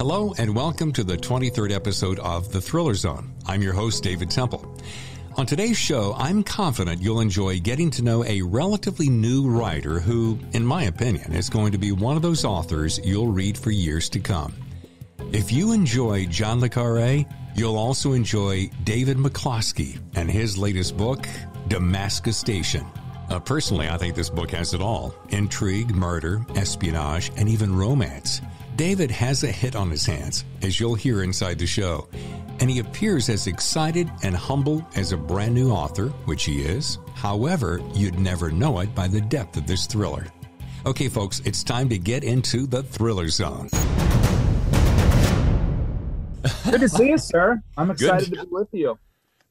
Hello and welcome to the 23rd episode of The Thriller Zone. I'm your host, David Temple. On today's show, I'm confident you'll enjoy getting to know a relatively new writer who, in my opinion, is going to be one of those authors you'll read for years to come. If you enjoy John Le Carre, you'll also enjoy David McCloskey and his latest book, Damascus Station. Personally, I think this book has it all: intrigue, murder, espionage, and even romance. David has a hit on his hands, as you'll hear inside the show, and he appears as excited and humble as a brand new author, which he is. However, you'd never know it by the depth of this thriller. Okay, folks, it's time to get into the Thriller Zone. Good to see you, sir. I'm excited to be with you.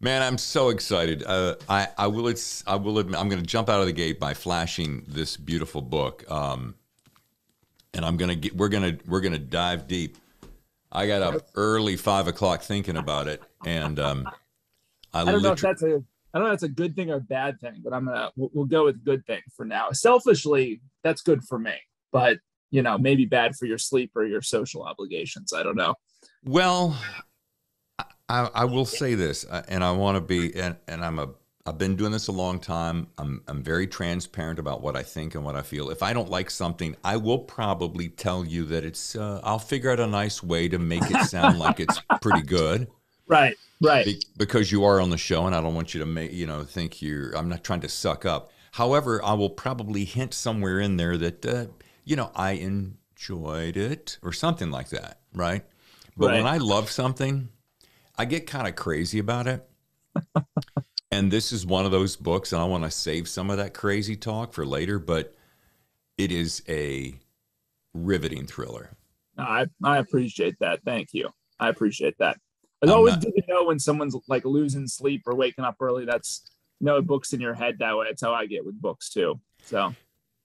Man, I'm so excited. I will admit, I'm going to jump out of the gate by flashing this beautiful book. And we're gonna dive deep. I got up early, 5 o'clock, thinking about it, and I don't know if that's a good thing or a bad thing, but we'll go with good thing for now. Selfishly, that's good for me, but maybe bad for your sleep or your social obligations. I don't know. Well, I will say this, and I want to be, and I've been doing this a long time. I'm very transparent about what I think and what I feel. If I don't like something, I will probably tell you that it's. I'll figure out a nice way to make it sound like it's pretty good. Right. Because you are on the show, and I don't want you to think I'm not trying to suck up. However, I will probably hint somewhere in there that I enjoyed it or something like that. Right. But when I love something, I get kind of crazy about it. And this is one of those books, and I want to save some of that crazy talk for later, but it is a riveting thriller. I appreciate that. Thank you. I appreciate that. It's always good to know when someone's like losing sleep or waking up early. That's books in your head that way. That's how I get with books too. So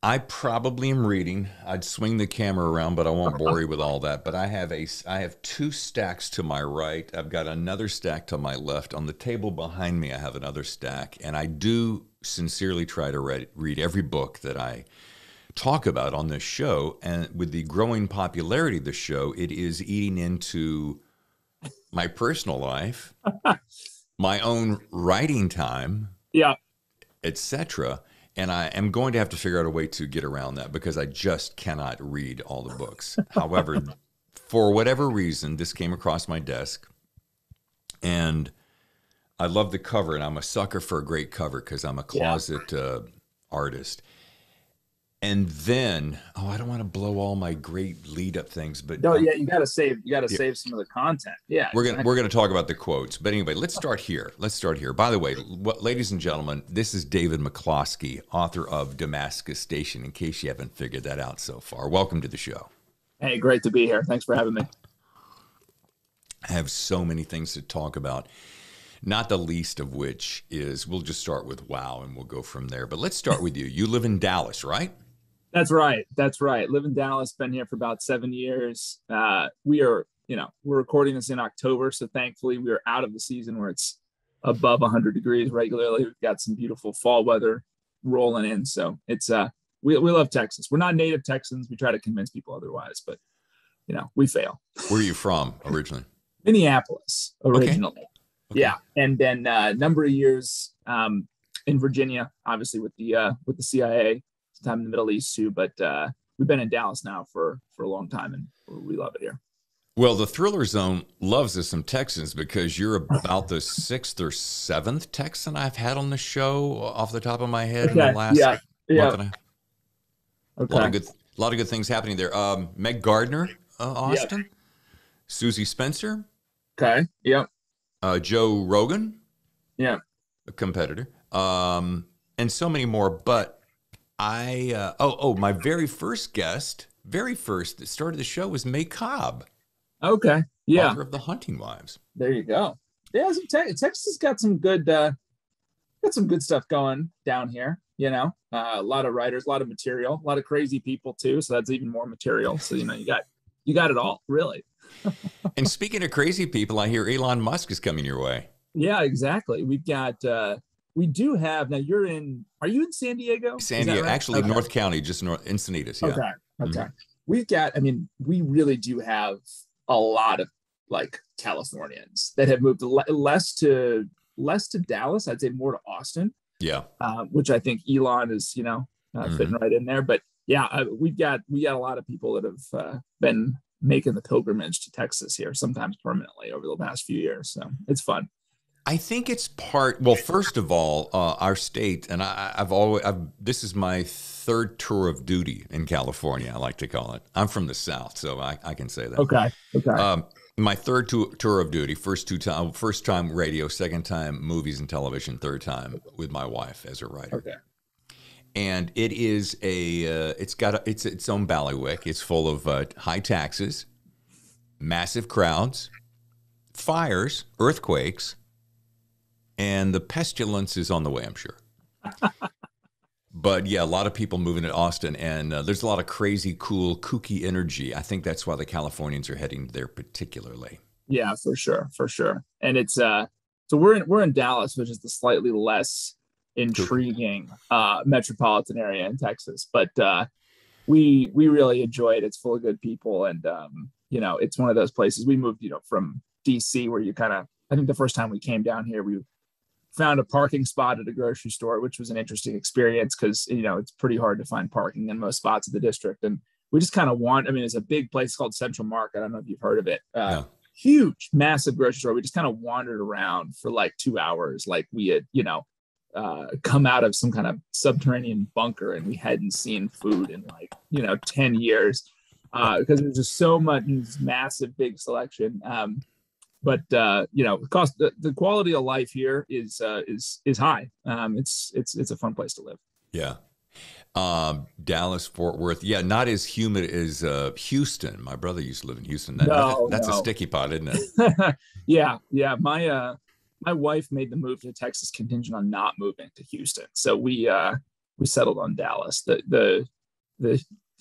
I probably am reading. I'd swing the camera around, but I won't bore you with all that. But I have two stacks to my right. I've got another stack to my left. On the table behind me, I have another stack. And I do sincerely try to read every book that I talk about on this show. And with the growing popularity of the show, it is eating into my personal life, my own writing time, etc. And I am going to have to figure out a way to get around that because I just cannot read all the books. However, for whatever reason, this came across my desk, and I love the cover, and I'm a sucker for a great cover because I'm a closet artist. And then, I don't want to blow all my great lead-up things, but you got to save save some of the content. Yeah, we're gonna talk about the quotes, but anyway, let's start here. By the way, ladies and gentlemen, this is David McCloskey, author of Damascus Station. In case you haven't figured that out so far, welcome to the show. Hey, great to be here. Thanks for having me. I have so many things to talk about. Not the least of which is we'll just start with WoW and we'll go from there. But let's start with you. You live in Dallas, right? That's right. Live in Dallas, been here for about 7 years. We're recording this in October. So thankfully we are out of the season where it's above 100 degrees regularly. We've got some beautiful fall weather rolling in. So it's, we love Texas. We're not native Texans. We try to convince people otherwise, but we fail. Where are you from originally? Minneapolis originally. Okay. Yeah. And then a number of years in Virginia, obviously with the CIA. Time in the Middle East too, but we've been in Dallas now for a long time, and we love it here. Well, the Thriller Zone loves us some Texans because you're about the 6th or 7th Texan I've had on the show off the top of my head in the last month and a half. Okay. A lot of good things happening there. Meg Gardner, Austin, Susie Spencer. Okay. Yep. Joe Rogan. Yeah. A competitor. And so many more, but my very first guest, that started the show was May Cobb. Okay. Yeah. Author of The Hunting Wives. There you go. Yeah. Texas got some good stuff going down here, a lot of writers, a lot of material, a lot of crazy people too. So that's even more material. So, you got it all really. And speaking of crazy people, I hear Elon Musk is coming your way. Yeah, exactly. We've got, we do have, now are you in San Diego? San Diego, right? Actually, okay. North County, just north, Encinitas. Yeah. Okay. Mm-hmm. We've got, we really do have a lot of like Californians that have moved less to Dallas. I'd say more to Austin. Yeah. Which I think Elon is, fitting right in there. But yeah, we got a lot of people that have been making the pilgrimage to Texas here, sometimes permanently over the past few years. So it's fun. I think it's well, first of all, our state, and this is my third tour of duty in California, I like to call it. I'm from the South, so I can say that. Okay. My third tour of duty, first time radio, second time movies and television, third time with my wife as a writer. Okay. And it is it's got its own bailiwick. It's full of high taxes, massive crowds, fires, earthquakes, and the pestilence is on the way, I'm sure. But yeah, a lot of people moving to Austin, and there's a lot of crazy, cool, kooky energy. I think that's why the Californians are heading there particularly. Yeah, for sure. And it's so we're in Dallas, which is the slightly less intriguing metropolitan area in Texas, but we really enjoy it. It's full of good people, and it's one of those places. We moved from DC, where you kind of, I think the first time we came down here, we found a parking spot at a grocery store, which was an interesting experience because it's pretty hard to find parking in most spots of the district. And we just kind of it's a big place called Central Market. I don't know if you've heard of it. No. Huge, massive grocery store. We just kind of wandered around for like 2 hours, like we had come out of some kind of subterranean bunker, and we hadn't seen food in 10 years because there's just so much massive big selection. But the quality of life here is high. It's a fun place to live. Yeah. Dallas, Fort Worth. Yeah. Not as humid as Houston. My brother used to live in Houston. That's a sticky pot, isn't it? Yeah. My wife made the move to Texas contingent on not moving to Houston. So we settled on Dallas. The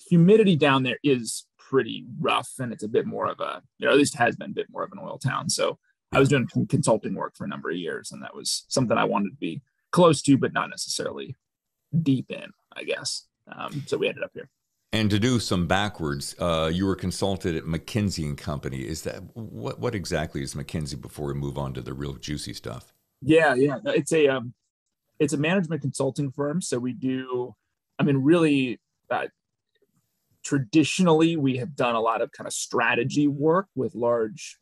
humidity down there is pretty rough, and it's a bit more of at least has been a bit more of an oil town. So I was doing consulting work for a number of years, and that was something I wanted to be close to, but not necessarily deep in, I guess. So we ended up here. And to do some backwards, you were consulted at McKinsey and Company. Is that what exactly is McKinsey before we move on to the real juicy stuff? Yeah. It's a management consulting firm. So we do, really, traditionally we have done a lot of kind of strategy work with large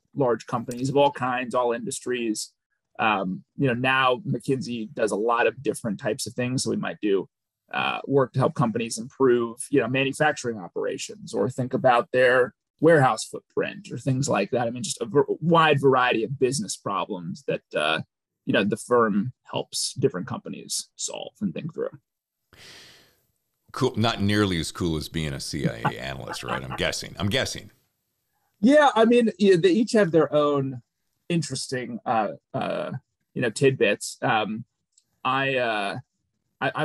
companies of all kinds, all industries. Now McKinsey does a lot of different types of things. So we might do work to help companies improve, manufacturing operations, or think about their warehouse footprint or things like that. Just a wide variety of business problems that, the firm helps different companies solve and think through. Cool. Not nearly as cool as being a CIA analyst, right? I'm guessing. Yeah. They each have their own interesting, tidbits. I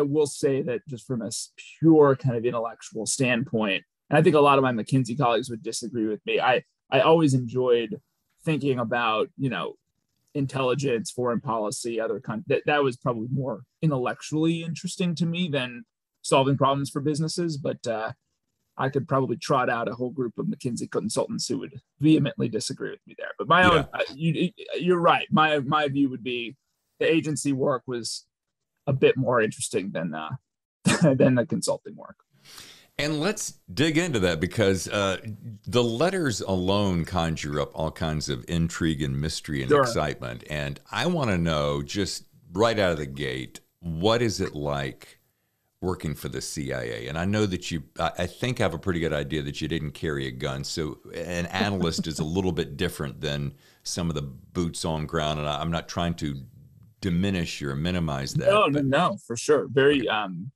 will say that just from a pure kind of intellectual standpoint, and I think a lot of my McKinsey colleagues would disagree with me, I always enjoyed thinking about, intelligence, foreign policy, other that was probably more intellectually interesting to me than solving problems for businesses. But I could probably trot out a whole group of McKinsey consultants who would vehemently disagree with me there. But my own, you're right. My view would be the agency work was a bit more interesting than the consulting work. And let's dig into that, because the letters alone conjure up all kinds of intrigue and mystery and excitement. And I want to know, just right out of the gate, what is it like working for the CIA? And I know that I think I have a pretty good idea that you didn't carry a gun. So an analyst is a little bit different than some of the boots on ground. And I'm not trying to diminish or minimize that. No, for sure. Very, the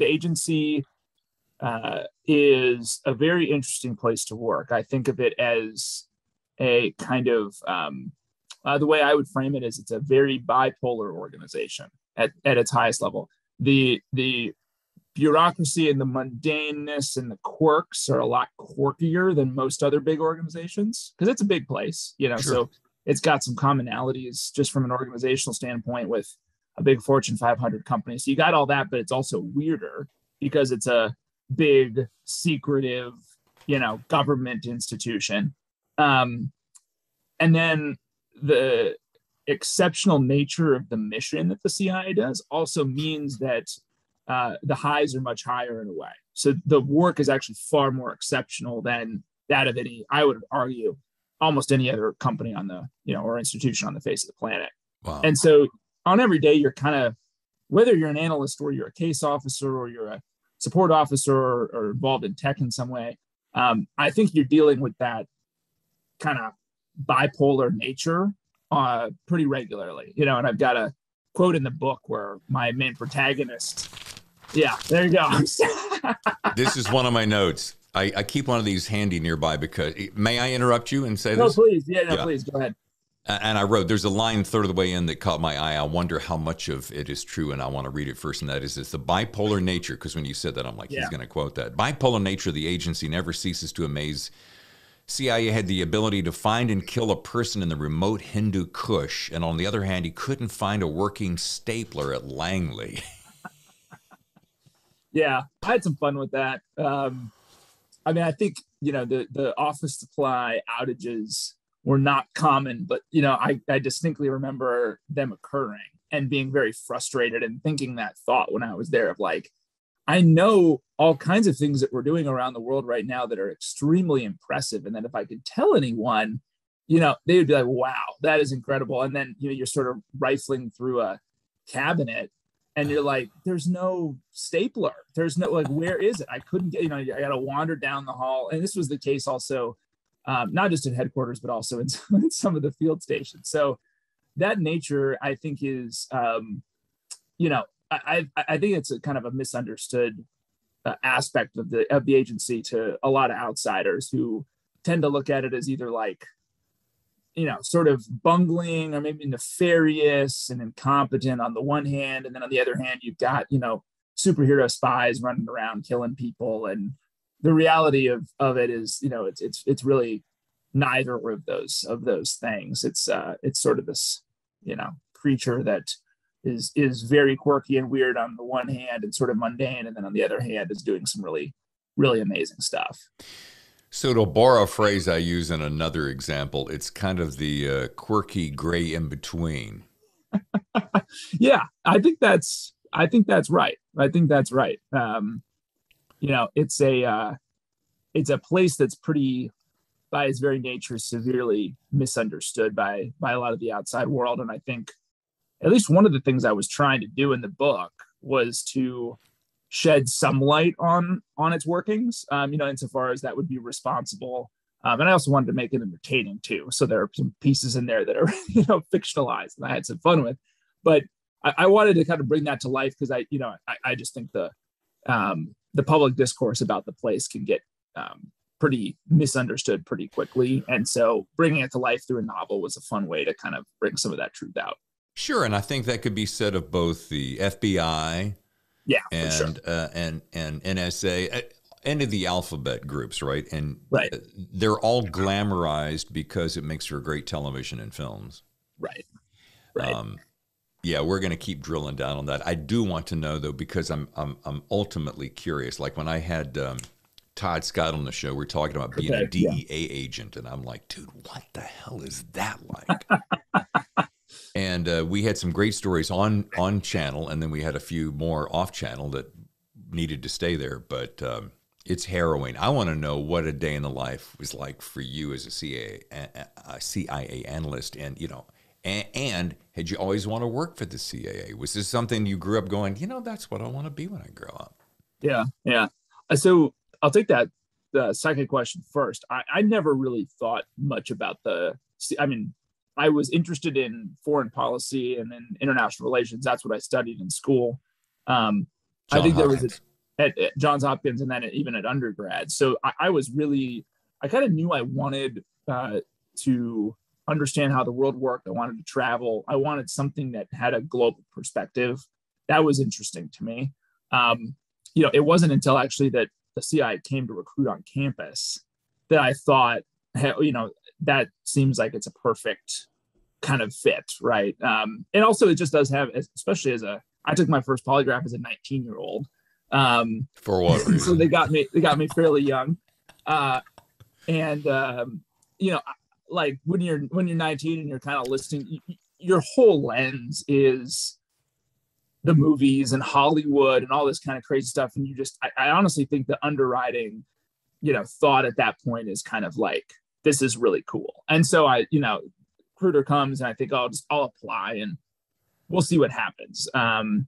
agency is a very interesting place to work. I think of it as a kind of, the way I would frame it is it's a very bipolar organization at its highest level. The bureaucracy and the mundaneness and the quirks are a lot quirkier than most other big organizations, because it's a big place, Sure. So it's got some commonalities just from an organizational standpoint with a big Fortune 500 company. So you got all that, but it's also weirder because it's a big, secretive, government institution. And then the exceptional nature of the mission that the CIA does also means that the highs are much higher in a way. So the work is actually far more exceptional than that of any, I would argue, almost any other company on the, or institution on the face of the planet. Wow. And so on every day, you're kind of, whether you're an analyst or you're a case officer or you're a support officer or involved in tech in some way, I think you're dealing with that kind of bipolar nature pretty regularly, and I've got a quote in the book where my main protagonist, yeah, there you go. This is one of my notes. I keep one of these handy nearby because, may I interrupt you and say no, this? Please. Yeah, please go ahead. And I wrote, there's a line third of the way in that caught my eye. I wonder how much of it is true, and I want to read it first. And that is, it's the bipolar nature, because when you said that, I'm like, he's going to quote that. Bipolar nature of the agency never ceases to amaze. CIA had the ability to find and kill a person in the remote Hindu Kush, and on the other hand, he couldn't find a working stapler at Langley. Yeah, I had some fun with that. I think, the office supply outages were not common, but, I distinctly remember them occurring and being very frustrated and thinking that thought when I was there of like, I know all kinds of things that we're doing around the world right now that are extremely impressive. And that if I could tell anyone, they would be like, wow, that is incredible. And then, you're sort of rifling through a cabinet and you're like, there's no stapler. There's no, like, where is it? I couldn't get, I got to wander down the hall. And this was the case also, not just in headquarters, but also in some of the field stations. So that nature, I think, is, I think it's a kind of a misunderstood aspect of the agency to a lot of outsiders who tend to look at it as either like, sort of bungling or maybe nefarious and incompetent on the one hand, and then on the other hand, you've got superhero spies running around killing people, and the reality of it is it's really neither of those things. It's sort of this creature that is very quirky and weird on the one hand and sort of mundane, and then on the other hand is doing some really, really amazing stuff. So to borrow a phrase I use in another example, it's kind of the quirky gray in between. Yeah, I think that's right. It's a place that's pretty, by its very nature, severely misunderstood by a lot of the outside world. And I think at least one of the things I was trying to do in the book was to shed some light on its workings, insofar as that would be responsible. And I also wanted to make it entertaining too. So there are some pieces in there that are, fictionalized and I had some fun with, but I wanted to kind of bring that to life because I just think the public discourse about the place can get pretty misunderstood pretty quickly. And so bringing it to life through a novel was a fun way to kind of bring some of that truth out. Sure. And I think that could be said of both the FBI and NSA, any of the alphabet groups, right? And they're all glamorized because it makes for great television and films. Right. Yeah, we're going to keep drilling down on that. I do want to know though, because I'm ultimately curious. Like when I had Todd Scott on the show, we're talking about being a DEA agent, and I'm like, dude, what the hell is that like? And we had some great stories on channel, and then we had a few more off channel that needed to stay there. But it's harrowing. I want to know what a day in the life was like for you as a CIA analyst, and and had you always want to work for the CIA? Was this something you grew up going, that's what I want to be when I grow up? Yeah. So I'll take the second question first. I never really thought much about I was interested in foreign policy and in international relations. That's what I studied in school. I think there was at Johns Hopkins and then even at undergrad. So I kind of knew I wanted to understand how the world worked. I wanted to travel. I wanted something that had a global perspective. That was interesting to me. It wasn't until actually that the CIA came to recruit on campus that I thought, hey, that seems like it's a perfect kind of fit, right? And also it just does have, especially I took my first polygraph as a 19-year-old. For what reason? So they got me fairly young. you know, like when you're 19 and you're kind of listening, your whole lens is the movies and Hollywood and all this kind of crazy stuff. And I honestly think the underwriting, thought at that point is kind of like, this is really cool. And so recruiter comes and I think I'll apply and we'll see what happens. And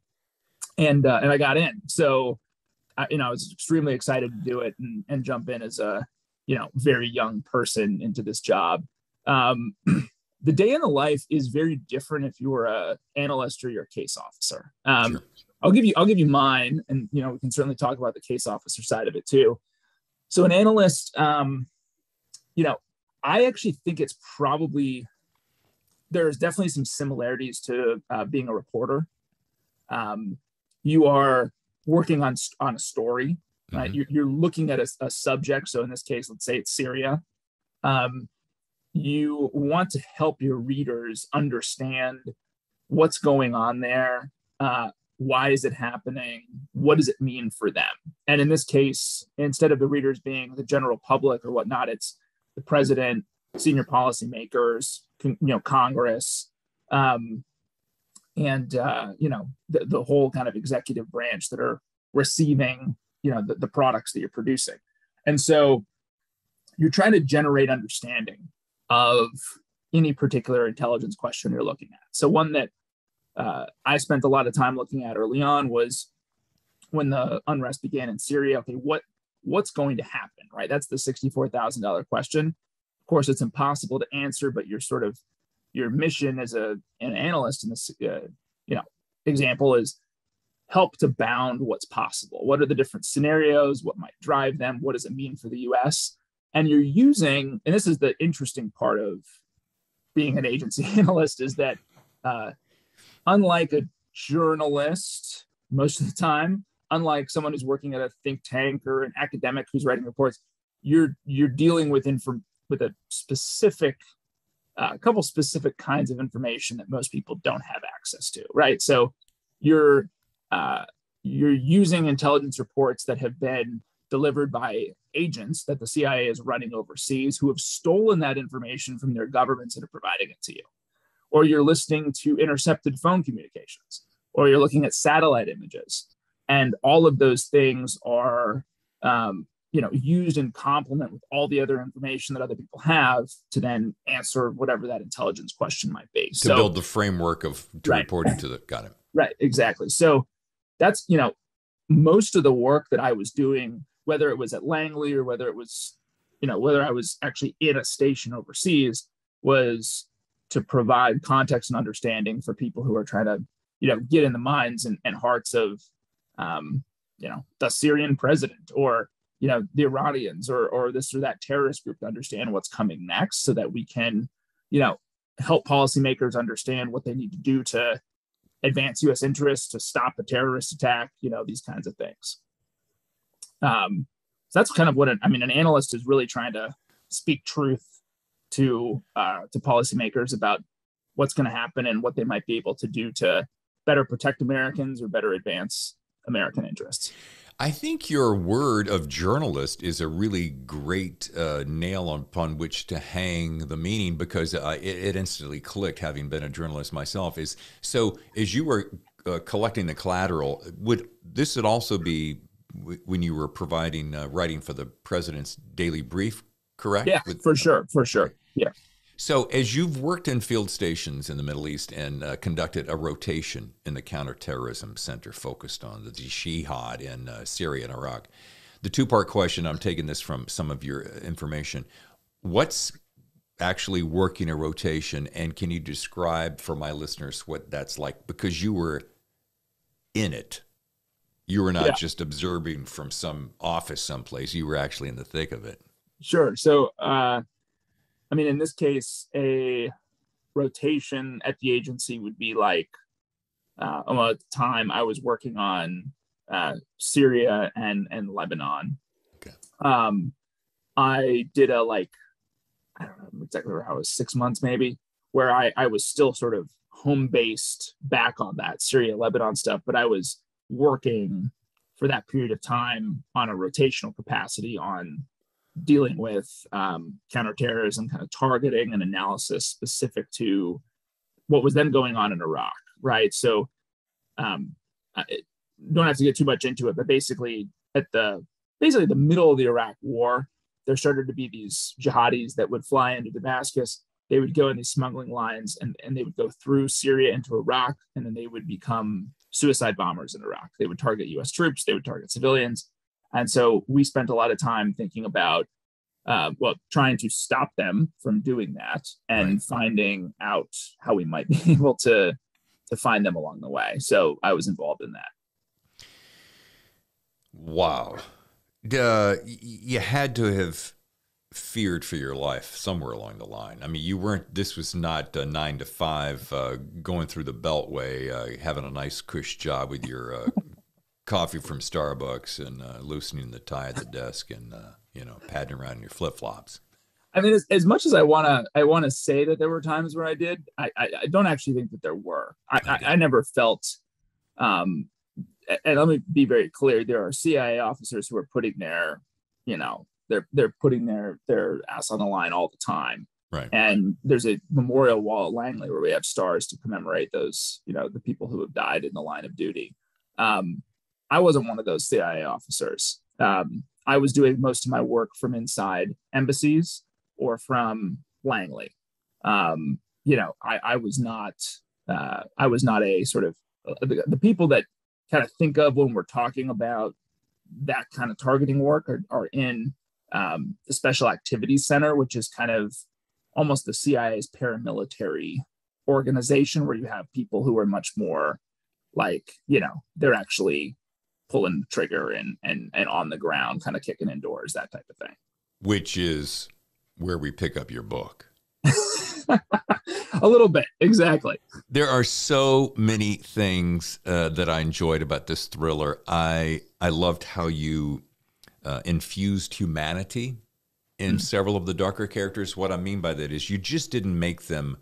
I got in. So, I was extremely excited to do it and jump in as a, very young person into this job. The day in the life is very different if you were a analyst or you're a case officer. Sure. I'll give you mine, and we can certainly talk about the case officer side of it too. So an analyst, I actually think it's probably, there's definitely some similarities to being a reporter. You are working on a story, right? Mm-hmm. You're looking at a subject. So in this case, let's say it's Syria. You want to help your readers understand what's going on there. Why is it happening? What does it mean for them? And in this case, instead of the readers being the general public or whatnot, it's the president, senior policymakers, Congress, and the whole kind of executive branch that are receiving, the products that you're producing. And so you're trying to generate understanding of any particular intelligence question you're looking at. So one that I spent a lot of time looking at early on was when the unrest began in Syria. Okay, what's going to happen, right? That's the $64,000 question. Of course, it's impossible to answer, but your mission as an analyst in this example is help to bound what's possible. What are the different scenarios? What might drive them? What does it mean for the U.S.? And you're using, and this is the interesting part of being an agency analyst, is that unlike a journalist, most of the time, unlike someone who's working at a think tank or an academic who's writing reports, you're dealing with a specific, a couple specific kinds of information that most people don't have access to, right? So you're using intelligence reports that have been delivered by agents that the CIA is running overseas who have stolen that information from their governments and are providing it to you. Or you're listening to intercepted phone communications, or you're looking at satellite images. And all of those things are, used in complement with all the other information that other people have to then answer whatever that intelligence question might be. To build the framework reporting to got it. Right, exactly. So that's, most of the work that I was doing, whether it was at Langley or whether it was, whether I was actually in a station overseas, was to provide context and understanding for people who are trying to, get in the minds and hearts of, the Syrian president or, the Iranians or this or that terrorist group to understand what's coming next so that we can, help policymakers understand what they need to do to advance U.S. interests, to stop a terrorist attack, these kinds of things. So that's kind of what an analyst is really trying to speak truth to policymakers about what's going to happen and what they might be able to do to better protect Americans or better advance American interests. I think your word of journalist is a really great nail upon which to hang the meaning, because it instantly clicked, having been a journalist myself. Is so as you were collecting the collateral, would also be when you were providing writing for the president's daily brief, correct? Yeah, for sure. Yeah. So as you've worked in field stations in the Middle East and conducted a rotation in the counterterrorism center focused on the jihad in Syria and Iraq, the two-part question, I'm taking this from some of your information, what's actually working a rotation, and can you describe for my listeners what that's like? Because you were in it. You were not just observing from some office someplace. You were actually in the thick of it. Sure. So, in this case, a rotation at the agency would be like, at the time I was working on Syria and Lebanon. Okay. I did I don't know exactly how it was, 6 months maybe, where I was still sort of home-based back on that Syria, Lebanon stuff, but I was working for that period of time on a rotational capacity on dealing with counterterrorism, kind of targeting and analysis specific to what was then going on in Iraq, right? So I don't have to get too much into it, but basically the middle of the Iraq War, there started to be these jihadis that would fly into Damascus. They would go in these smuggling lines, and they would go through Syria into Iraq, and then they would become suicide bombers in Iraq. They would target U.S. troops, they would target civilians. And so we spent a lot of time thinking about, trying to stop them from doing that, and finding out how we might be able to find them along the way. So I was involved in that. Wow. You had to have feared for your life somewhere along the line. I mean, this was not 9 to 5, going through the Beltway, having a nice cush job with your coffee from Starbucks and loosening the tie at the desk and, padding around in your flip-flops. I mean, as much as I want to say that there were times where I did, I don't actually think that there were. I never felt, and let me be very clear, there are CIA officers who are putting their, they're putting their ass on the line all the time. Right. And there's a memorial wall at Langley where we have stars to commemorate those, the people who have died in the line of duty. I wasn't one of those CIA officers. I was doing most of my work from inside embassies or from Langley. I was not a sort of the people that kind of think of when we're talking about that kind of targeting work are in the Special Activities Center, which is kind of almost the CIA's paramilitary organization, where you have people who are much more like, they're actually pulling the trigger and on the ground, kind of kicking indoors, that type of thing. Which is where we pick up your book. A little bit, exactly. There are so many things that I enjoyed about this thriller. I loved how you infused humanity in several of the darker characters. What I mean by that is you just didn't make them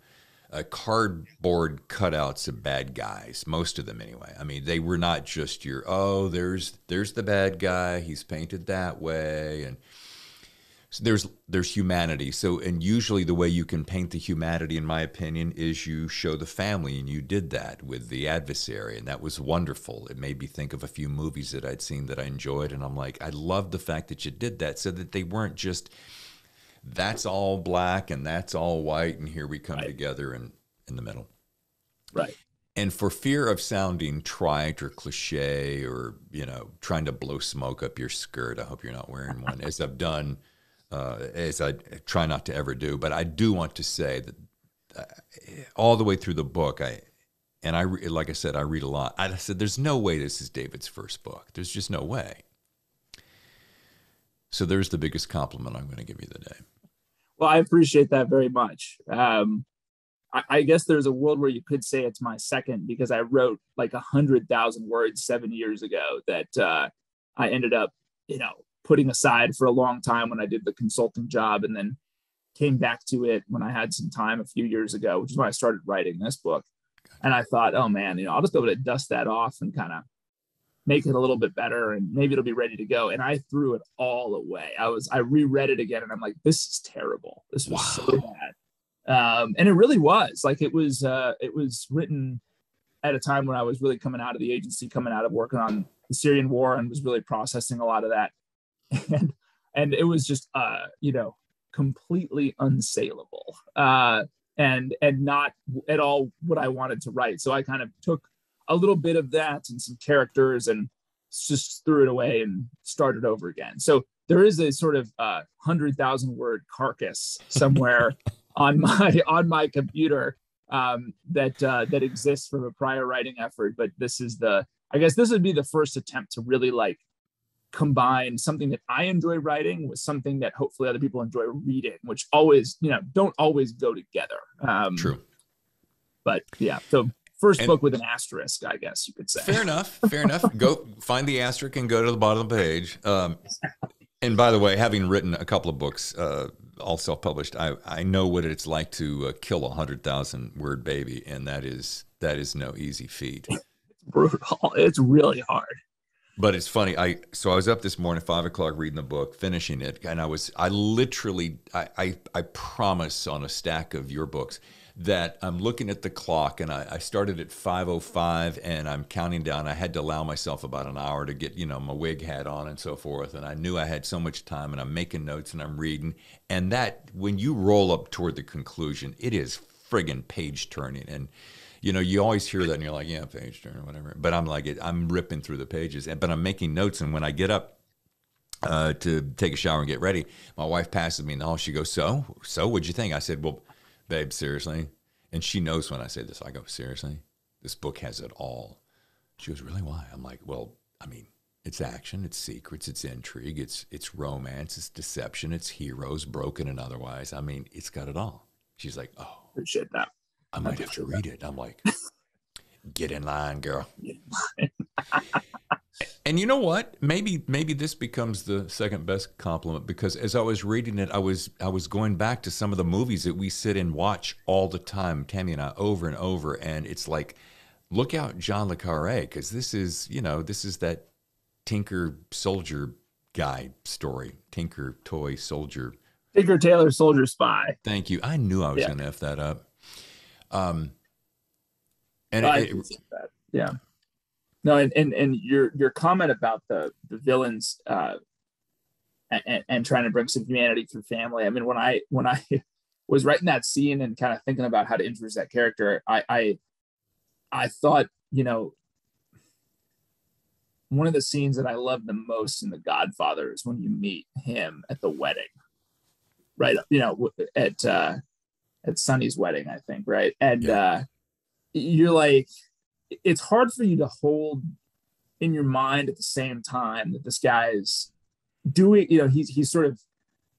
cardboard cutouts of bad guys, most of them anyway. I mean, they were not just there's the bad guy, he's painted that way, and so there's humanity. So, and usually the way you can paint the humanity, in my opinion, is you show the family, and you did that with the adversary, and that was wonderful. It made me think of a few movies that I'd seen that I enjoyed, and I'm like, I love the fact that you did that, so that they weren't just, that's all black and that's all white, and here we come together in the middle. Right. And for fear of sounding trite or cliche or, trying to blow smoke up your skirt, I hope you're not wearing one, as I've done, as I try not to ever do. But I do want to say that all the way through the book, like I said, I read a lot. I said, there's no way this is David's first book. There's just no way. So there's the biggest compliment I'm going to give you today. Well, I appreciate that very much. I guess there's a world where you could say it's my second, because I wrote like 100,000 words 7 years ago that I ended up, putting aside for a long time when I did the consulting job, and then came back to it when I had some time a few years ago, which is when I started writing this book. And I thought, oh man, I'll just be able to dust that off and kind of make it a little bit better, and maybe it'll be ready to go. And I threw it all away. I reread it again, and I'm like, this is terrible. This was so bad. And it really was. Like, it was written at a time when I was really coming out of the agency, coming out of working on the Syrian war, and was really processing a lot of that. And it was just, completely unsaleable, and not at all what I wanted to write. So I kind of took a little bit of that and some characters and just threw it away and started over again. So there is a sort of 100,000 word carcass somewhere on my computer that exists from a prior writing effort. But I guess this would be the first attempt to really like combine something that I enjoy writing with something that hopefully other people enjoy reading, which always, don't always go together. True. But yeah, so first book with an asterisk, I guess you could say. Fair enough. Go find the asterisk and go to the bottom of the page. And by the way, having written a couple of books, all self-published, I know what it's like to kill 100,000 word baby, and that is no easy feat. It's brutal. It's really hard. But it's funny. So I was up this morning at 5 o'clock reading the book, finishing it, and I promise on a stack of your books that I'm looking at the clock, and I started at 5:05, and I'm counting down. I had to allow myself about an hour to get my wig hat on and so forth, and I knew I had so much time, and I'm making notes and I'm reading, and that when you roll up toward the conclusion, it is friggin' page turning, and you always hear that and you're like, yeah, page turn or whatever. But I'm like, I'm ripping through the pages, but I'm making notes. And when I get up to take a shower and get ready, my wife passes me in the hall. She goes, so what'd you think? I said, well, babe, seriously? And she knows when I say this. I go, seriously? This book has it all. She goes, really? Why? I'm like, well, I mean, it's action, it's secrets, it's intrigue, it's romance, it's deception, it's heroes, broken and otherwise. I mean, it's got it all. She's like, oh. Appreciate that. I might have to read it. I'm like, get in line, girl. And you know what? Maybe this becomes the second best compliment, because as I was reading it, I was going back to some of the movies that we sit and watch all the time, Tammy and I, over and over. And it's like, look out, John Le Carre, because this is that Tinker Soldier guy story. Tinker Toy Soldier. Tinker Tailor Soldier Spy. Thank you. I knew I was going to F that up. And yeah. No, and your comment about the villains and trying to bring some humanity through family. I mean, when I was writing that scene and kind of thinking about how to introduce that character, I thought, one of the scenes that I love the most in The Godfather is when you meet him at the wedding, right? At Sonny's wedding, I think, right? And you're like, it's hard for you to hold in your mind at the same time that this guy is doing, he's sort of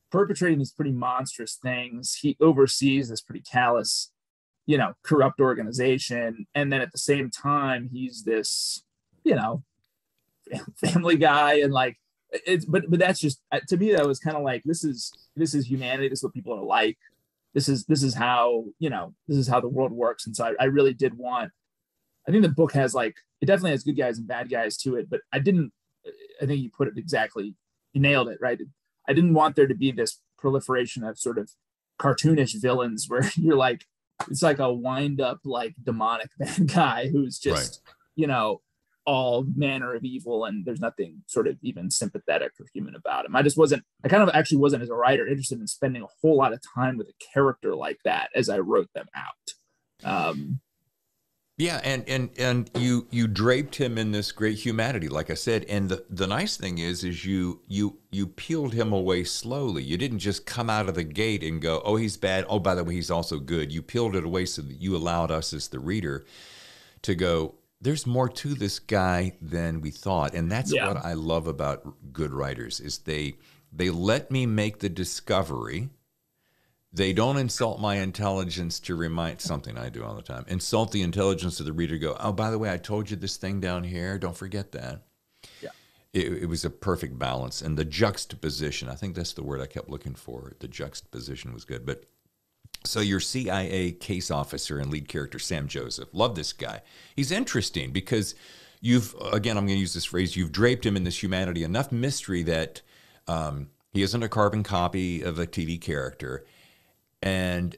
perpetrating these pretty monstrous things. He oversees this pretty callous, corrupt organization. And then at the same time, he's this, family guy. And like, but that's just, to me, that was kind of like, this is humanity. This is what people are like. This is how the world works. And so I really did want, I think the book has it definitely has good guys and bad guys to it, but I think you put it exactly, you nailed it, right? I didn't want there to be this proliferation of sort of cartoonish villains where you're like, it's like a wind up, demonic bad guy who's just, all manner of evil, and there's nothing sort of even sympathetic or human about him. I kind of actually wasn't, as a writer, interested in spending a whole lot of time with a character like that as I wrote them out. Yeah, and you draped him in this great humanity, like I said. And the nice thing is you peeled him away slowly. You didn't just come out of the gate and go, oh, he's bad. Oh, by the way, he's also good. You peeled it away so that you allowed us as the reader to go, there's more to this guy than we thought. And that's what I love about good writers, is they let me make the discovery. They don't insult my intelligence to remind, something I do all the time, insult the intelligence of the reader, go, oh, by the way, I told you this thing down here. Don't forget that. Yeah. It was a perfect balance. And the juxtaposition, I think that's the word I kept looking for. The juxtaposition was good. But so your CIA case officer and lead character, Sam Joseph, love this guy. He's interesting because again, I'm going to use this phrase, you've draped him in this humanity, enough mystery that he isn't a carbon copy of a TV character. And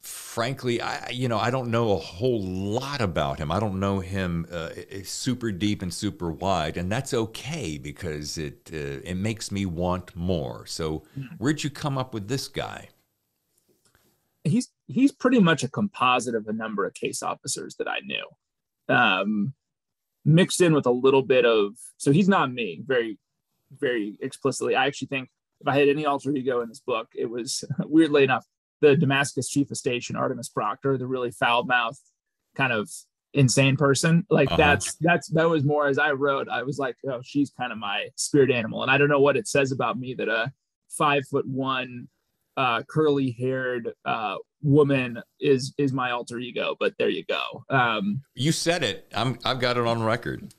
frankly, I don't know a whole lot about him. I don't know him super deep and super wide, and that's okay because it makes me want more. So where'd you come up with this guy? He's pretty much a composite of a number of case officers that I knew, mixed in with a little bit of, so he's not me very, very explicitly. I actually think if I had any alter ego in this book, it was, weirdly enough, the Damascus chief of station, Artemis Proctor, the really foul-mouthed kind of insane person. That was more, as I wrote, I was like, oh, she's kind of my spirit animal. And I don't know what it says about me that a 5'1", curly-haired woman is my alter ego, but there you go. You said it. I've got it on record.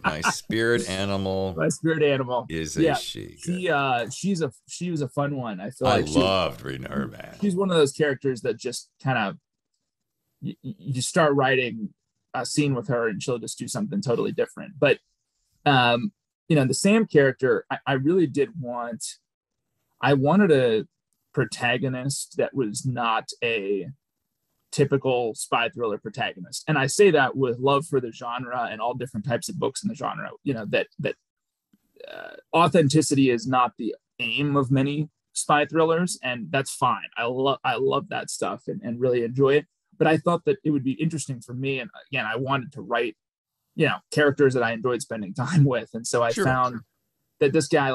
My spirit animal. My spirit animal is a she. She was a fun one. I feel like I loved reading her, man. She's one of those characters that just kind of you start writing a scene with her and she'll just do something totally different. But um, the Sam character, I really did want. I wanted a protagonist that was not a typical spy thriller protagonist, and I say that with love for the genre and all different types of books in the genre. That authenticity is not the aim of many spy thrillers, and that's fine. I love that stuff and really enjoy it. But I thought that it would be interesting for me, and again, I wanted to write, characters that I enjoyed spending time with, and so I found that this guy,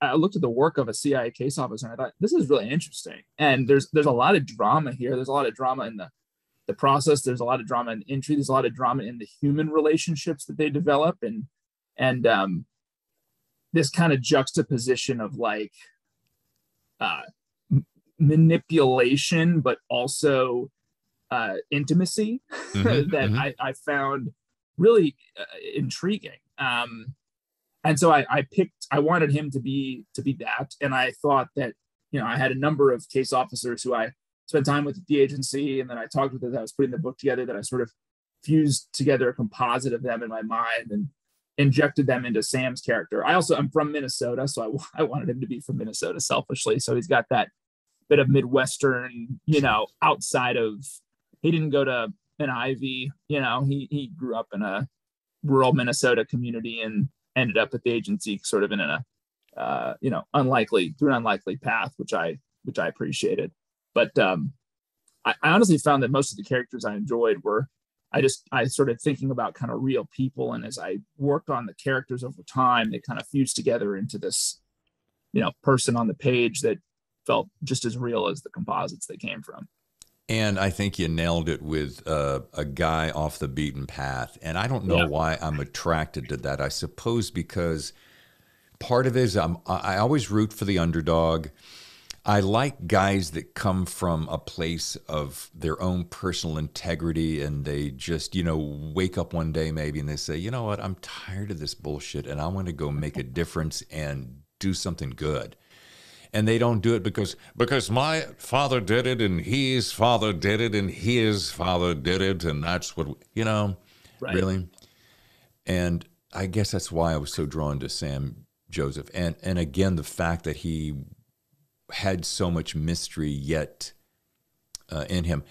I looked at the work of a CIA case officer, and I thought this is really interesting. And there's a lot of drama here. There's a lot of drama in the process. There's a lot of drama in intrigue. There's a lot of drama in the human relationships that they develop, and this kind of juxtaposition of manipulation, but also intimacy that I found really intriguing. And so I wanted him to be that. And I thought that, I had a number of case officers who I spent time with at the agency, and then I talked with as I was putting the book together, that I sort of fused together a composite of them in my mind and injected them into Sam's character. I'm from Minnesota, so I wanted him to be from Minnesota selfishly. So he's got that bit of Midwestern, outside of, he didn't go to an Ivy, he grew up in a rural Minnesota community and ended up at the agency sort of in an unlikely path, which I appreciated. But I honestly found that most of the characters I enjoyed were, I started thinking about kind of real people. And as I worked on the characters over time, they kind of fused together into this, person on the page that felt just as real as the composites they came from. And I think you nailed it with a guy off the beaten path. And I don't know why I'm attracted to that. I suppose because part of it is I always root for the underdog. I like guys that come from a place of their own personal integrity, and they just, wake up one day maybe and they say, you know what, I'm tired of this bullshit and I want to go make a difference and do something good. And they don't do it because my father did it, and his father did it, and his father did it, and that's what, right. Really. And I guess that's why I was so drawn to Sam Joseph. And again, the fact that he had so much mystery yet in him.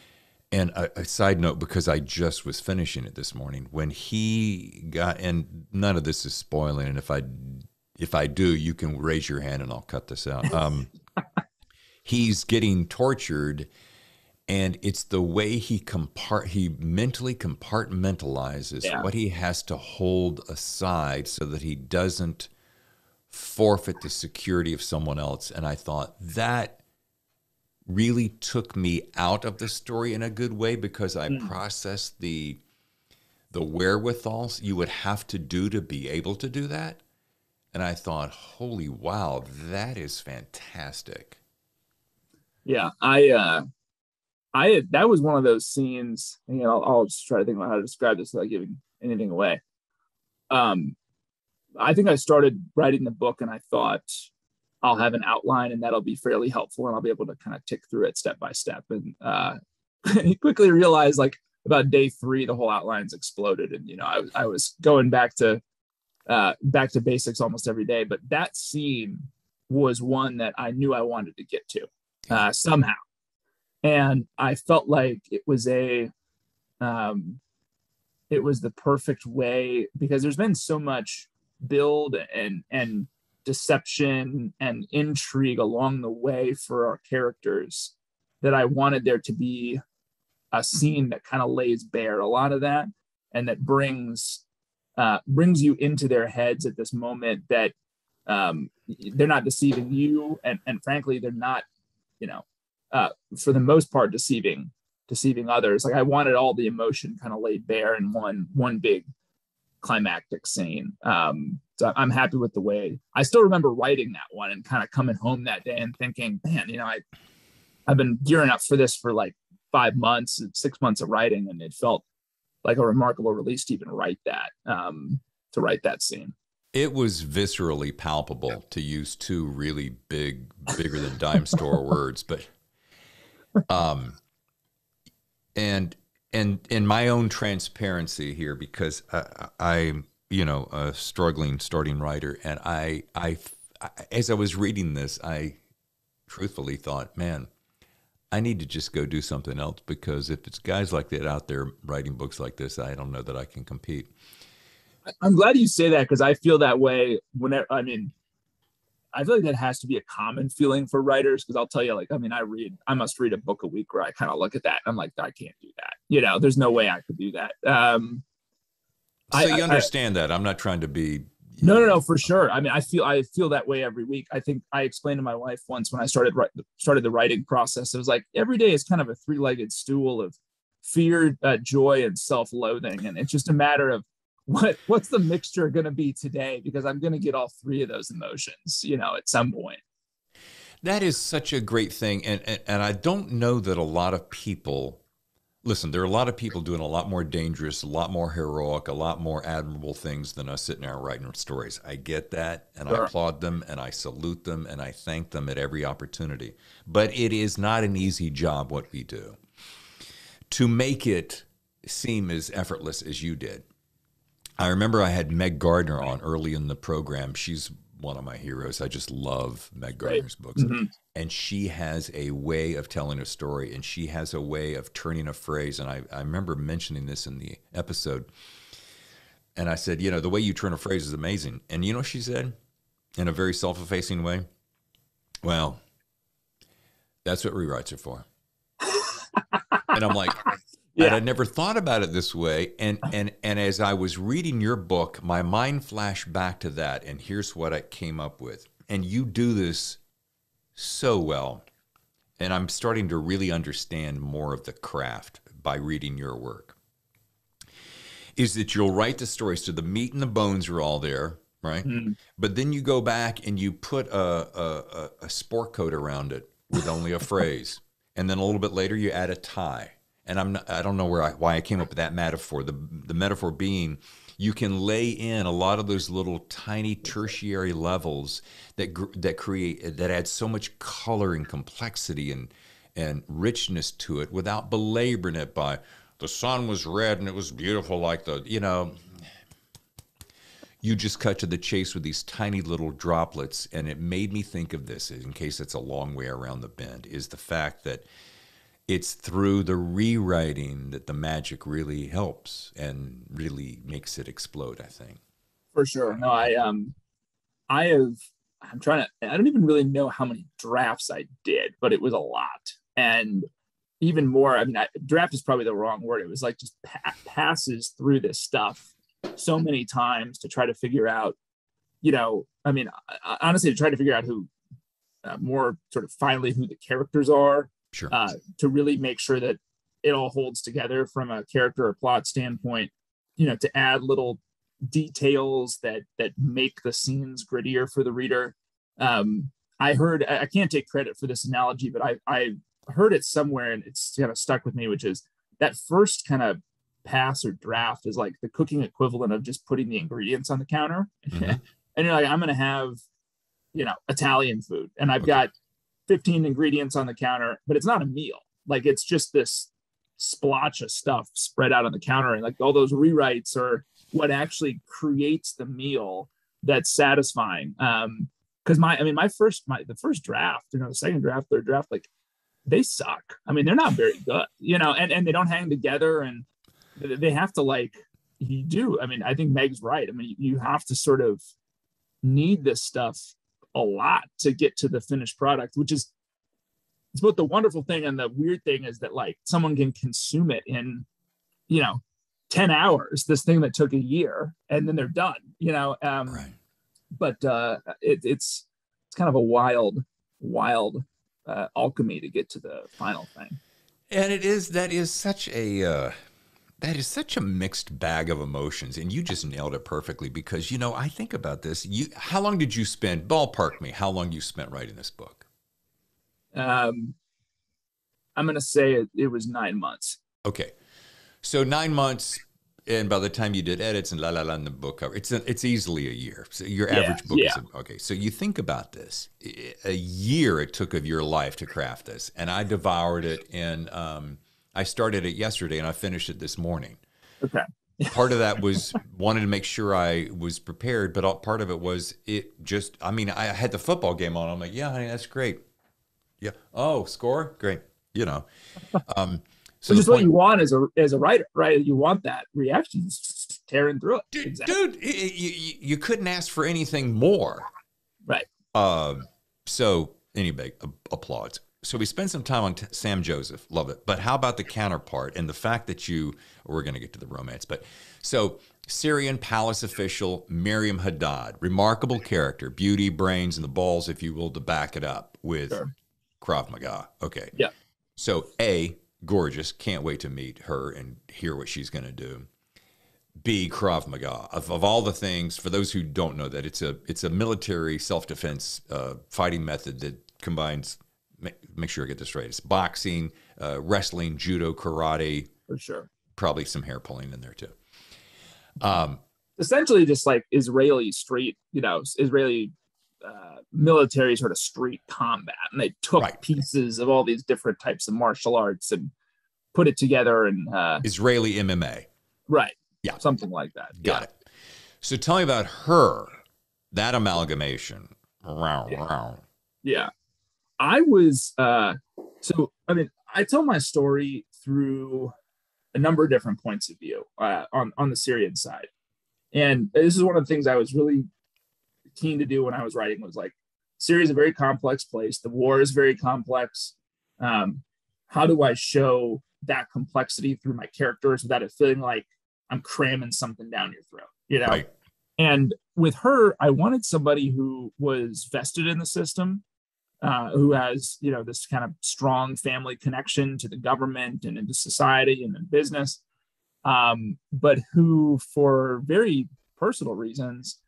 And a side note, because I just was finishing it this morning, when he got, and none of this is spoiling, and if I do, you can raise your hand and I'll cut this out. He's getting tortured, and it's the way he mentally compartmentalizes what he has to hold aside so that he doesn't forfeit the security of someone else. And I thought that really took me out of the story in a good way, because I processed the wherewithals you would have to do to be able to do that. And I thought, holy wow, that is fantastic. Yeah, I that was one of those scenes. I'll just try to think about how to describe this without giving anything away. I think I started writing the book and I thought I'll have an outline and that'll be fairly helpful and I'll be able to kind of tick through it step by step. And quickly realized, about day 3, the whole outline's exploded, and I was going back to basics almost every day. But that scene was one that I knew I wanted to get to somehow, and I felt like it was the perfect way, because there's been so much build and deception and intrigue along the way for our characters that I wanted there to be a scene that kind of lays bare a lot of that, and that brings you into their heads at this moment that they're not deceiving you, and frankly they're not, for the most part, deceiving others. I wanted all the emotion kind of laid bare in one big climactic scene. So I'm happy with the way. I still remember writing that one and kind of coming home that day and thinking, man, I've been gearing up for this for 5 months, 6 months of writing, and it felt like a remarkable release to even write that, to write that scene. It was viscerally palpable, to use 2 really bigger than dime store words, but and in my own transparency here, because a struggling starting writer, and as I was reading this, I truthfully thought, man, I need to just go do something else, because if it's guys like that out there writing books like this, I don't know that I can compete. I'm glad you say that, because I feel that way whenever, I feel like that has to be a common feeling for writers, because I'll tell you, like, I must read a book a week where I kind of look at that and I'm like, I can't do that. There's no way I could do that. So you understand that. I'm not trying to be. No, for sure. I feel that way every week. I think I explained to my wife once when I started the writing process. It was like every day is kind of a three-legged stool of fear, joy, and self-loathing, and it's just a matter of what's the mixture going to be today, because I'm going to get all three of those emotions, at some point. That is such a great thing, and I don't know that a lot of people. Listen, there are a lot of people doing a lot more dangerous, a lot more heroic, a lot more admirable things than us sitting there writing stories. I get that, and Sure. I applaud them, and I salute them, and I thank them at every opportunity. But it is not an easy job what we do. To make it seem as effortless as you did. I remember I had Meg Gardner on early in the program. She's one of my heroes. I just love Meg Gardner's books. Mm-hmm. And she has a way of telling a story, and she has a way of turning a phrase. And I remember mentioning this in the episode. And I said, the way you turn a phrase is amazing. And you know what she said in a very self-effacing way? Well, that's what rewrites are for. And I'm like, yeah. And I never thought about it this way. And as I was reading your book, my mind flashed back to that. And here's what I came up with. And you do this so well. And I'm starting to really understand more of the craft by reading your work. Is that you'll write the story, so the meat and the bones are all there, right? Mm. But then you go back and you put a sport coat around it with only a phrase. And then a little bit later you add a tie. And I don't know why I came up with that metaphor. The metaphor being, you can lay in a lot of those little tiny tertiary levels that add so much color and complexity and richness to it without belaboring it by the sun was red and it was beautiful like you just cut to the chase with these tiny little droplets. And it made me think of this, in case it's a long way around the bend, is the fact that it's through the rewriting that the magic really helps and really makes it explode, I think. For sure. No, I don't even really know how many drafts I did, but it was a lot. And even more, draft is probably the wrong word. It was like just passes through this stuff so many times to try to figure out, honestly, to try to figure out who more sort of finally who the characters are. Sure. To really make sure that it all holds together from a character or plot standpoint, to add little details that make the scenes grittier for the reader. I can't take credit for this analogy, but I heard it somewhere and it's kind of stuck with me, which is that first kind of pass or draft is like the cooking equivalent of just putting the ingredients on the counter. Mm-hmm. And you're like, I'm going to have, Italian food, and I've got 15 ingredients on the counter, but it's not a meal. Like, it's just this splotch of stuff spread out on the counter. And like all those rewrites are what actually creates the meal that's satisfying. Cause the first draft, the second draft, third draft, like they suck. They're not very good, and they don't hang together, and they have to you do. I think Meg's right. You have to sort of need this stuff a lot to get to the finished product, which is, it's both the wonderful thing and the weird thing is that someone can consume it in 10 hours, this thing that took a year, and then they're done, right. But it's kind of a wild alchemy to get to the final thing. And that is such a mixed bag of emotions, and you just nailed it perfectly, because, I think about this. How long did you spend, ballpark me, how long you spent writing this book? I'm going to say it was 9 months. Okay. So 9 months, and by the time you did edits and in the book cover, it's easily a year. So your average book is, okay. So you think about this, a year it took of your life to craft this, and I devoured it, and I started it yesterday and I finished it this morning. Okay. Part of that was wanted to make sure I was prepared, but part of it was I mean, I had the football game on. I'm like, yeah, honey, that's great. Yeah. Oh, score? Great. You know. So which is what you want as a writer, right? You want that reaction, just tearing through it. Dude, you couldn't ask for anything more. Right. So anyway, applause. So we spent some time on Sam Joseph. Love it. But how about the counterpart and the fact that we're going to get to the romance, but so Syrian palace official Miriam Haddad, remarkable character, beauty, brains, and the balls, if you will, to back it up with Krav Maga. Okay. Yeah. So gorgeous. Can't wait to meet her and hear what she's going to do. B, Krav Maga. Of all the things, for those who don't know that, it's a military self-defense fighting method that combines, make sure I get this right, it's boxing, wrestling, judo, karate. For sure. Probably some hair pulling in there too. Essentially just like Israeli street, Israeli military sort of street combat. And they took pieces of all these different types of martial arts and put it together. And Israeli MMA. Right. Yeah. Something like that. Got it. So tell me about her, that amalgamation. Yeah. I was, I tell my story through a number of different points of view on the Syrian side. And this is one of the things I was really keen to do when I was writing, was like, Syria is a very complex place. The war is very complex. How do I show that complexity through my characters without it feeling like I'm cramming something down your throat, Right. And with her, I wanted somebody who was vested in the system, who has, this kind of strong family connection to the government and into society and in business, but who, for very personal reasons,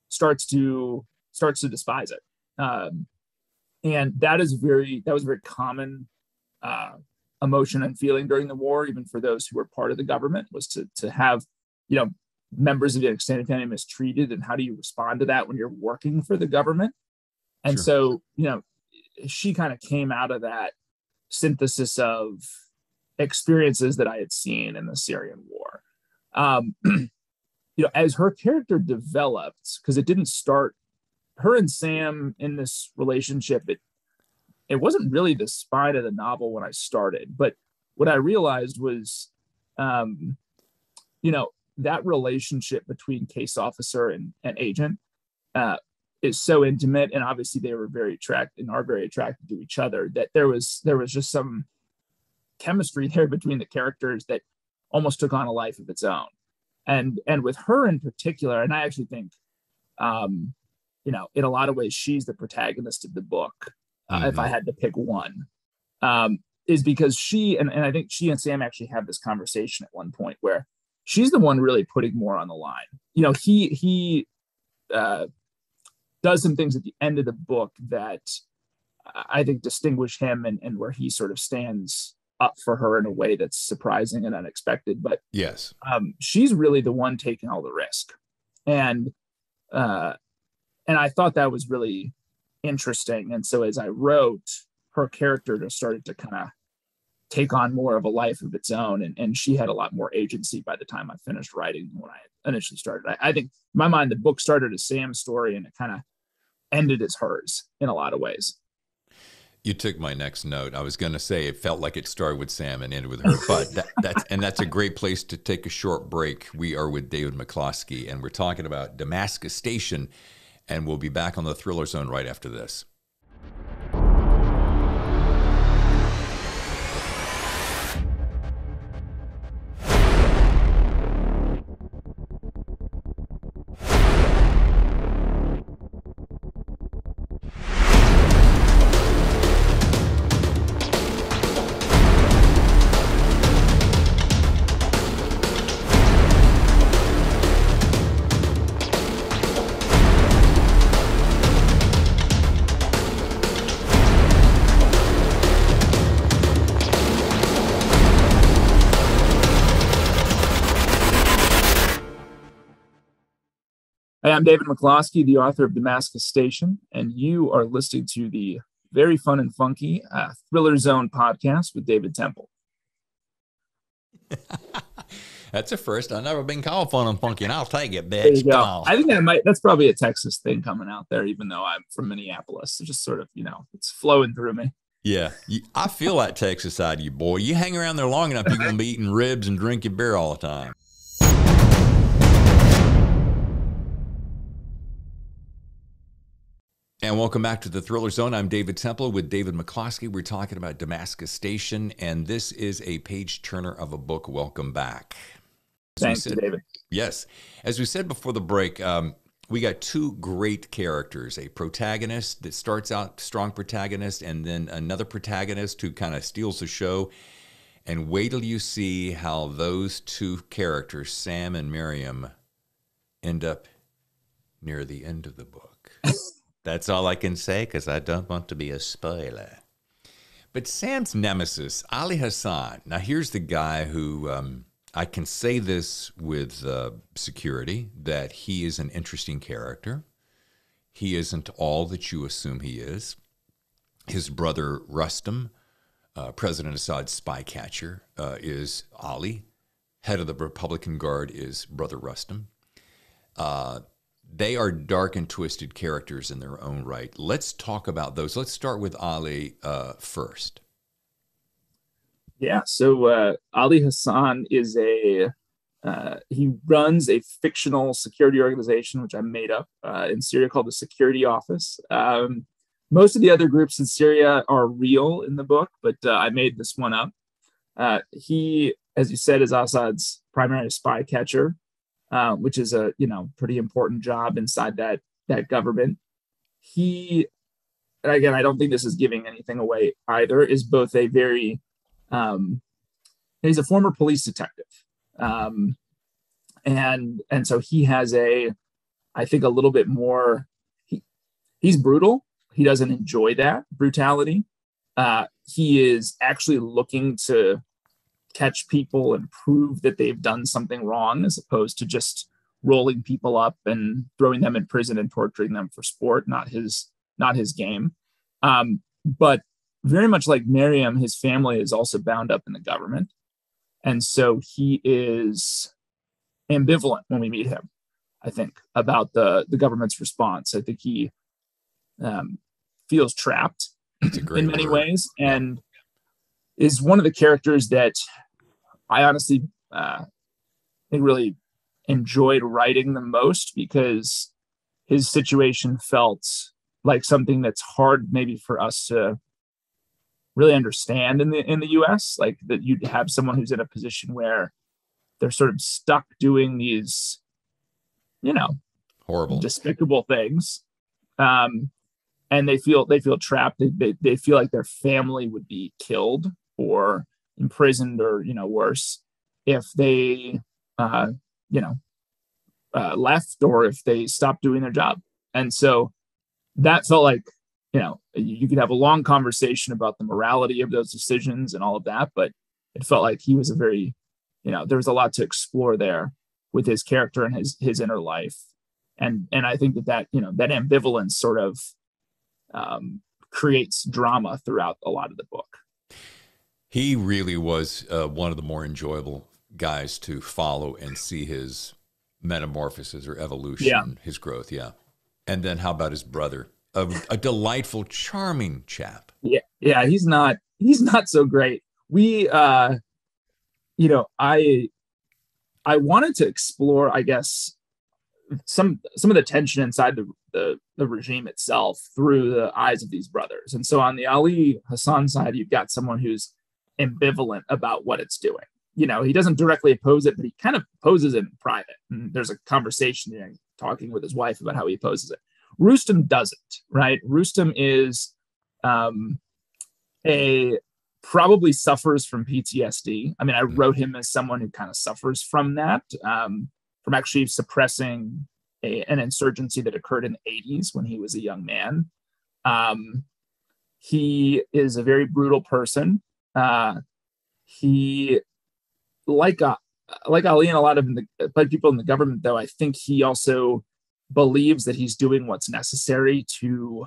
starts to despise it. And that was a very common emotion and feeling during the war, even for those who were part of the government, was to have, members of the extended family mistreated. And how do you respond to that when you're working for the government? And so, she kind of came out of that synthesis of experiences that I had seen in the Syrian war. As her character developed, because it didn't start, her and Sam in this relationship, it wasn't really the spine of the novel when I started. But what I realized was, that relationship between case officer and agent is so intimate, and obviously they were very attracted and are very attracted to each other, that there was just some chemistry there between the characters that almost took on a life of its own. And with her in particular, and I actually think, in a lot of ways, she's the protagonist of the book. If I had to pick one, is because she, and I think she and Sam actually have this conversation at one point where she's the one really putting more on the line. He does some things at the end of the book that I think distinguish him, and where he sort of stands up for her in a way that's surprising and unexpected. But yes, she's really the one taking all the risk. And I thought that was really interesting. And so as I wrote, her character just started to kind of take on more of a life of its own. And she had a lot more agency by the time I finished writing than when I initially started. I think in my mind, the book started as Sam's story and it kind of ended as hers in a lot of ways. You took my next note. I was going to say it felt like it started with Sam and ended with her, but that's a great place to take a short break. We are with David McCloskey, and we're talking about Damascus Station, and we'll be back on the Thriller Zone right after this. Hey, I'm David McCloskey, the author of Damascus Station, and you are listening to the very fun and funky Thriller Zone podcast with David Temple. That's a first. I've never been called fun and funky, and I'll take it, There you bitch. Come go. on. I think that's probably a Texas thing coming out there, even though I'm from Minneapolis. It's just sort of, it's flowing through me. Yeah, I feel that Texas side of you, boy. You hang around there long enough, you're going to be eating ribs and drinking beer all the time. And welcome back to the Thriller Zone. I'm David Temple with David McCloskey. We're talking about Damascus Station, and this is a page-turner of a book. Welcome back. Thanks, David. Yes. As we said before the break, we got two great characters, a protagonist that starts out strong protagonist, and then another protagonist who kind of steals the show. And wait till you see how those two characters, Sam and Miriam, end up near the end of the book. That's all I can say because I don't want to be a spoiler. But Sam's nemesis, Ali Hassan. Now, here's the guy who I can say this with security, that he is an interesting character. He isn't all that you assume he is. His brother, Rustam, President Assad's spy catcher, is Ali. Head of the Republican Guard is Brother Rustam. They are dark and twisted characters in their own right. Let's talk about those. Let's start with Ali first. Yeah, so Ali Hassan is he runs a fictional security organization, which I made up in Syria called the Security Office. Most of the other groups in Syria are real in the book, but I made this one up. He, as you said, is Assad's primary spy catcher. Which is a pretty important job inside that government. He, again, I don't think this is giving anything away either, is both a very he's a former police detective, and so he has I think a little bit more. He's brutal. He doesn't enjoy that brutality. He is actually looking to catch people and prove that they've done something wrong, as opposed to just rolling people up and throwing them in prison and torturing them for sport. Not his game. But very much like Miriam, his family is also bound up in the government. And so he is ambivalent when we meet him, I think, about the government's response. I think he feels trapped in many ways, and is one of the characters that I honestly think really enjoyed writing the most, because his situation felt like something that's hard maybe for us to really understand in the US, like that you'd have someone who's in a position where they're sort of stuck doing these, horrible, despicable things. And they feel trapped. They feel like their family would be killed or imprisoned or, worse if they, left, or if they stopped doing their job. And so that felt like, you could have a long conversation about the morality of those decisions and all of that, but it felt like he was a very, there was a lot to explore there with his character and his inner life. And I think that ambivalence sort of creates drama throughout a lot of the book. He really was one of the more enjoyable guys to follow and see his metamorphosis or evolution, his growth. Yeah. And then how about his brother? A delightful, charming chap. Yeah. He's not so great. We, I wanted to explore, I guess, some of the tension inside the regime itself through the eyes of these brothers. And so on the Ali Hassan side, you've got someone who's ambivalent about what it's doing. He doesn't directly oppose it, but he kind of opposes it in private. And there's a conversation talking with his wife about how he opposes it. Rustam doesn't, right? Rustam is probably suffers from PTSD. I mean, I wrote him as someone who kind of suffers from that, from actually suppressing an insurgency that occurred in the 80s when he was a young man. He is a very brutal person. He, like Ali and a lot of people in the government, though, I think he also believes that he's doing what's necessary to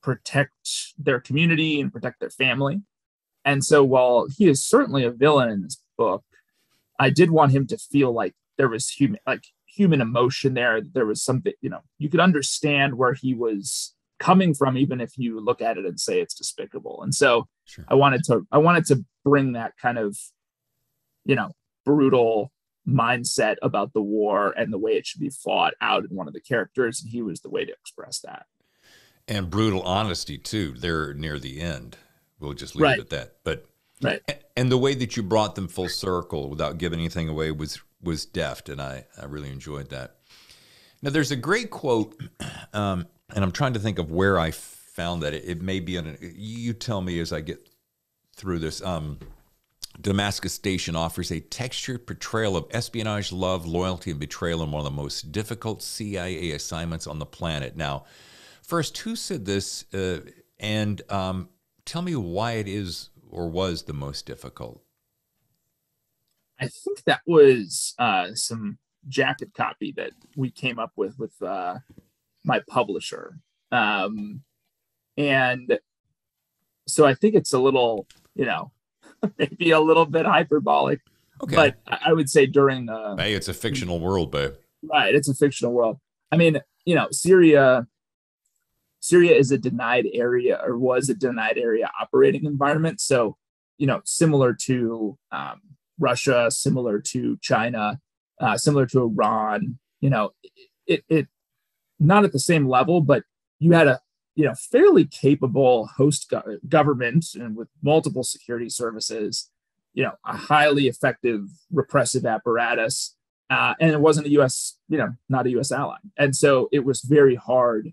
protect their community and protect their family. And so while he is certainly a villain in this book, I did want him to feel like there was human emotion there. There was something, you could understand where he was coming from, even if you look at it and say it's despicable. And so Sure. I wanted to bring that kind of, brutal mindset about the war and the way it should be fought out in one of the characters. And he was the way to express that. And brutal honesty too. They're near the end. We'll just leave it at that. But right. And the way that you brought them full circle without giving anything away was deft, and I really enjoyed that. Now, there's a great quote, and I'm trying to think of where I found that. It may be you tell me as I get through this. Damascus Station offers a textured portrayal of espionage, love, loyalty, and betrayal in one of the most difficult CIA assignments on the planet. Now, first, who said this, and tell me why it is or was the most difficult? I think that was some jacket copy that we came up with my publisher. And so I think it's a little, maybe a little bit hyperbolic. Okay. But I would say during the... Hey, it's a fictional world, babe. Right, it's a fictional world. I mean, Syria is a denied area, or was a denied area operating environment. So, similar to Russia, similar to China, similar to Iran, it not at the same level, but you had a fairly capable host government and with multiple security services, a highly effective repressive apparatus, and it wasn't a U.S. not a U.S. ally, and so it was very hard.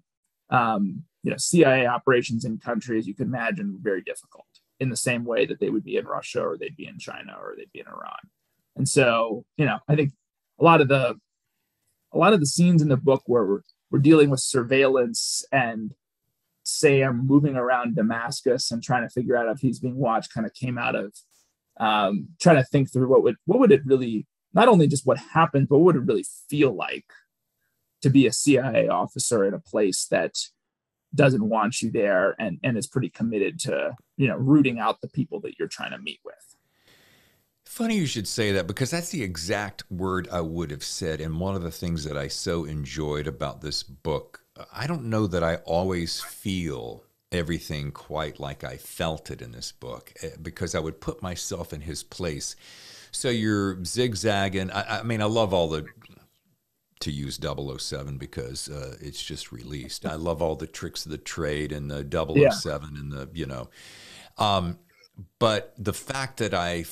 CIA operations in countries you can imagine were very difficult in the same way that they would be in Russia, or they'd be in China, or they'd be in Iran. And so, I think a lot of the scenes in the book where we're dealing with surveillance and Sam moving around Damascus and trying to figure out if he's being watched kind of came out of trying to think through what would it really, not only just what happened, but what would it really feel like to be a CIA officer in a place that doesn't want you there and is pretty committed to, rooting out the people that you're trying to meet with. Funny you should say that, because that's the exact word I would have said. And one of the things that I so enjoyed about this book, I don't know that I always feel everything quite like I felt it in this book, because I would put myself in his place. So you're zigzagging. I mean, I love all the, to use 007 because it's just released. I love all the tricks of the trade and the 007 and the, but the fact that I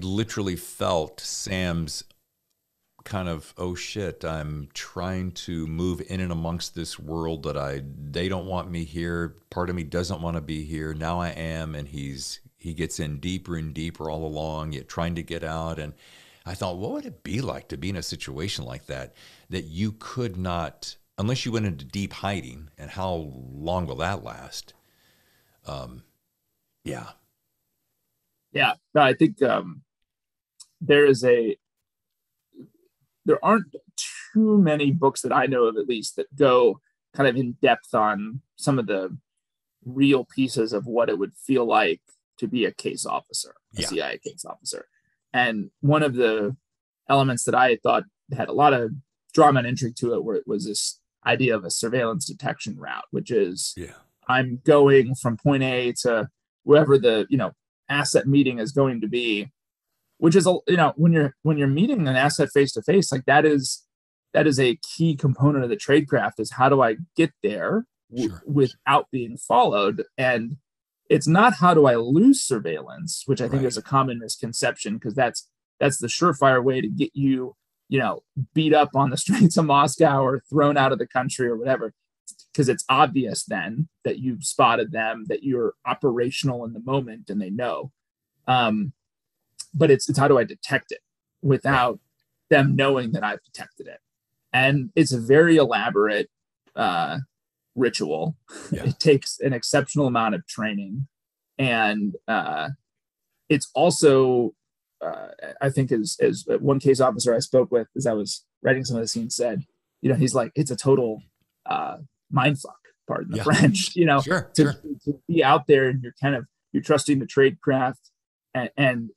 literally felt Sam's kind of, oh shit, I'm trying to move in and amongst this world that they don't want me here. Part of me doesn't want to be here. Now I am. And he gets in deeper and deeper all along, yet trying to get out. And I thought, what would it be like to be in a situation like that you could not, unless you went into deep hiding, and how long will that last? Yeah. Yeah. No, I think there aren't too many books that I know of, at least, that go kind of in depth on some of the real pieces of what it would feel like to be a case officer, a CIA case officer. And one of the elements that I thought had a lot of drama and intrigue to it was this idea of a surveillance detection route, which is I'm going from point A to wherever the asset meeting is going to be, which is when you're meeting an asset face to face, like that is a key component of the tradecraft, is how do I get there without being followed. And it's not how do I lose surveillance, which I think is a common misconception, because that's the surefire way to get you, beat up on the streets of Moscow or thrown out of the country or whatever, because it's obvious then that you've spotted them, that you're operational in the moment and they know. But it's how do I detect it without them knowing that I've detected it? And it's a very elaborate ritual. It takes an exceptional amount of training. And it's also, I think as one case officer I spoke with, as I was writing some of the scenes, said, he's like, it's a total mind fuck, pardon the French, to be out there and you're trusting the tradecraft and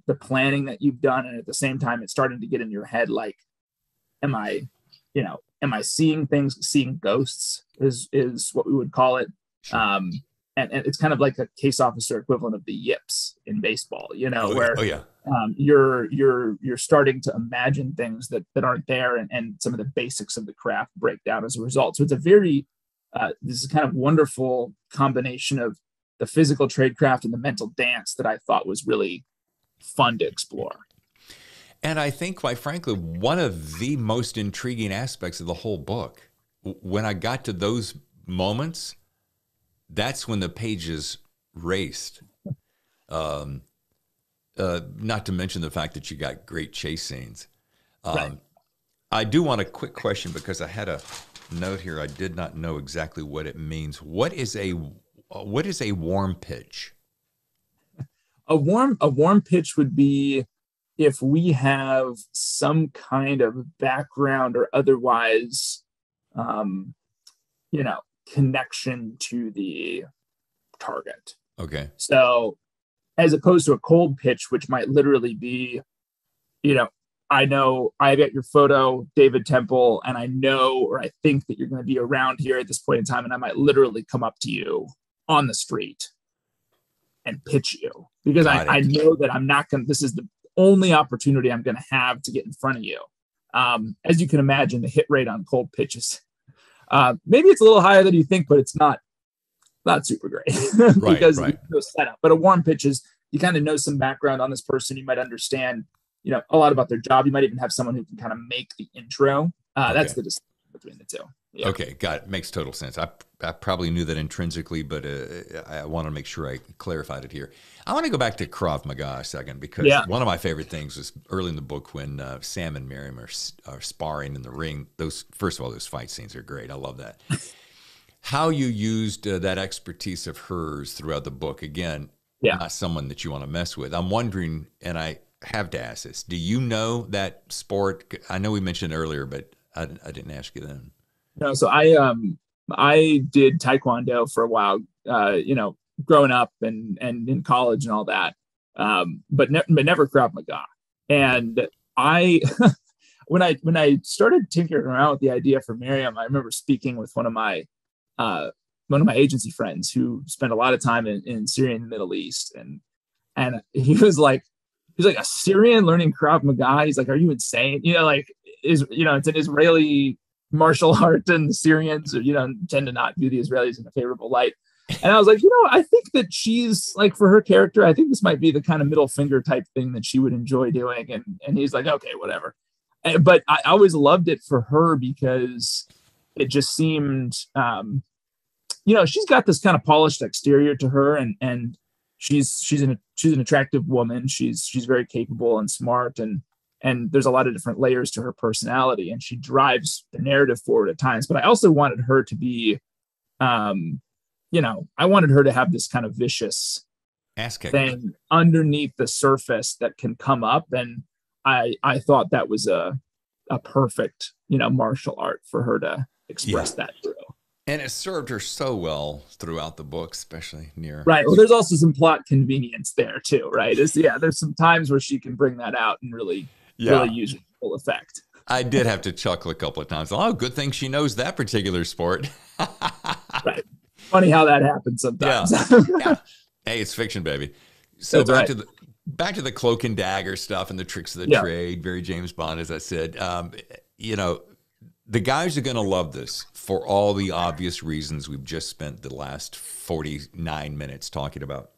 the planning that you've done, and at the same time it's starting to get in your head like, am I seeing things? Seeing ghosts is what we would call it. Sure. And it's kind of like a case officer equivalent of the yips in baseball, where yeah. You're starting to imagine things that aren't there, and some of the basics of the craft break down as a result. So it's a very this is kind of wonderful combination of the physical tradecraft and the mental dance that I thought was really fun to explore. And I think, quite frankly, one of the most intriguing aspects of the whole book, when I got to those moments, that's when the pages raced. Not to mention the fact that you got great chase scenes. Right. I do want a quick question, because I had a note here. I did not know exactly what it means. What is a warm pitch? A warm pitch would be if we have some kind of background or otherwise, connection to the target. Okay. So as opposed to a cold pitch, which might literally be, I know I got your photo, David Temple, and I know, or I think that you're going to be around here at this point in time, and I might literally come up to you on the street and pitch you, because I know that I'm not going to, this is the only opportunity I'm going to have to get in front of you. As you can imagine, the hit rate on cold pitches, maybe it's a little higher than you think, but it's not super great because there's no setup. But a warm pitch is, you kind of know some background on this person. You might understand, a lot about their job. You might even have someone who can kind of make the intro. That's the distinction between the two. Yeah. Okay, got it. Makes total sense. I probably knew that intrinsically, but I want to make sure I clarified it here. I want to go back to Krav Maga a second, because one of my favorite things was early in the book when Sam and Miriam are sparring in the ring. Those fight scenes are great. I love that. How you used that expertise of hers throughout the book. Again, not someone that you want to mess with. I'm wondering, and I have to ask this, do you know that sport? I know we mentioned it earlier, but I didn't ask you then. No, so I did Taekwondo for a while, growing up and in college and all that, but never Krav Maga. And I, when I started tinkering around with the idea for Miriam, I remember speaking with one of my agency friends who spent a lot of time in Syria and the Middle East, and he was like, a Syrian learning Krav Maga. He's like, are you insane? It's an Israeli martial art, and the Syrians, tend to not view the Israelis in a favorable light. And I was like, I think that she's like, for her character, I think this might be the kind of middle finger type thing that she would enjoy doing. And he's like, okay, whatever. But I always loved it for her, because it just seemed, she's got this kind of polished exterior to her, and she's an attractive woman. She's very capable and smart, and there's a lot of different layers to her personality, and she drives the narrative forward at times. But I also wanted her to be, I wanted her to have this kind of vicious thing underneath the surface that can come up. And I thought that was a perfect, martial art for her to express that through. And it served her so well throughout the book, especially near. Right. Well, there's also some plot convenience there too, right? There's some times where she can bring that out and really use it full effect. I did have to chuckle a couple of times. Oh, good thing she knows that particular sport. Right. Funny how that happens sometimes. Yeah. Hey, it's fiction, baby. So back to the cloak and dagger stuff and the tricks of the trade. Very James Bond, as I said. The guys are going to love this for all the obvious reasons we've just spent the last 49 minutes talking about.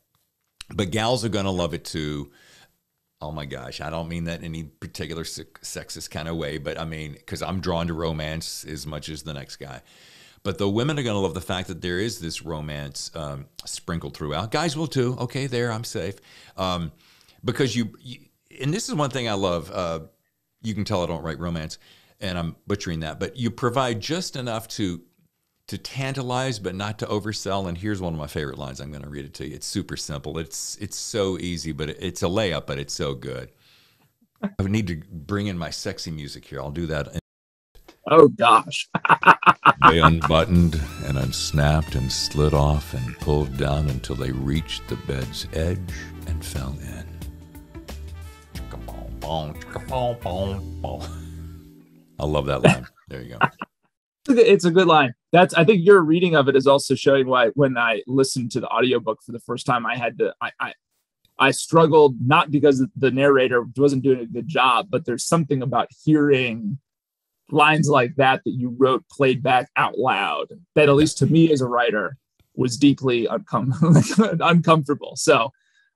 But gals are going to love it too. Oh my gosh, I don't mean that in any particular sexist kind of way, but I mean, because I'm drawn to romance as much as the next guy. But the women are going to love the fact that there is this romance sprinkled throughout. Guys will too. Okay, there, I'm safe. Because you, and this is one thing I love. You can tell I don't write romance, and I'm butchering that, but you provide just enough to tantalize, but not to oversell. And here's one of my favorite lines. I'm going to read it to you. It's super simple. It's so easy, but it's a layup, but it's so good. I would need to bring in my sexy music here. I'll do that. Oh gosh. They unbuttoned and unsnapped and slid off and pulled down until they reached the bed's edge and and fell in. I love that line. There you go. It's a good line. I think your reading of it is also showing why when I listened to the audiobook for the first time, I struggled, not because the narrator wasn't doing a good job, but there's something about hearing lines like that you wrote played back out loud that, at least to me as a writer, was deeply uncomfortable. So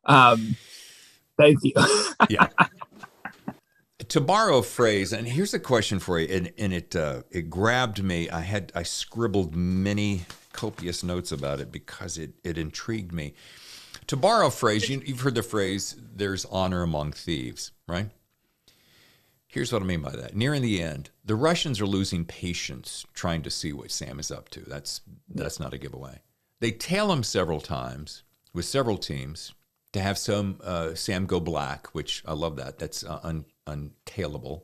thank you. Yeah. To borrow a phrase, and here's a question for you, and it grabbed me. I scribbled many copious notes about it because it intrigued me. To borrow a phrase, you've heard the phrase, there's honor among thieves, right? Here's what I mean by that. Nearing the end, the Russians are losing patience trying to see what Sam is up to. That's not a giveaway. They tail him several times with several teams to have Sam go black, which I love that. That's untailable.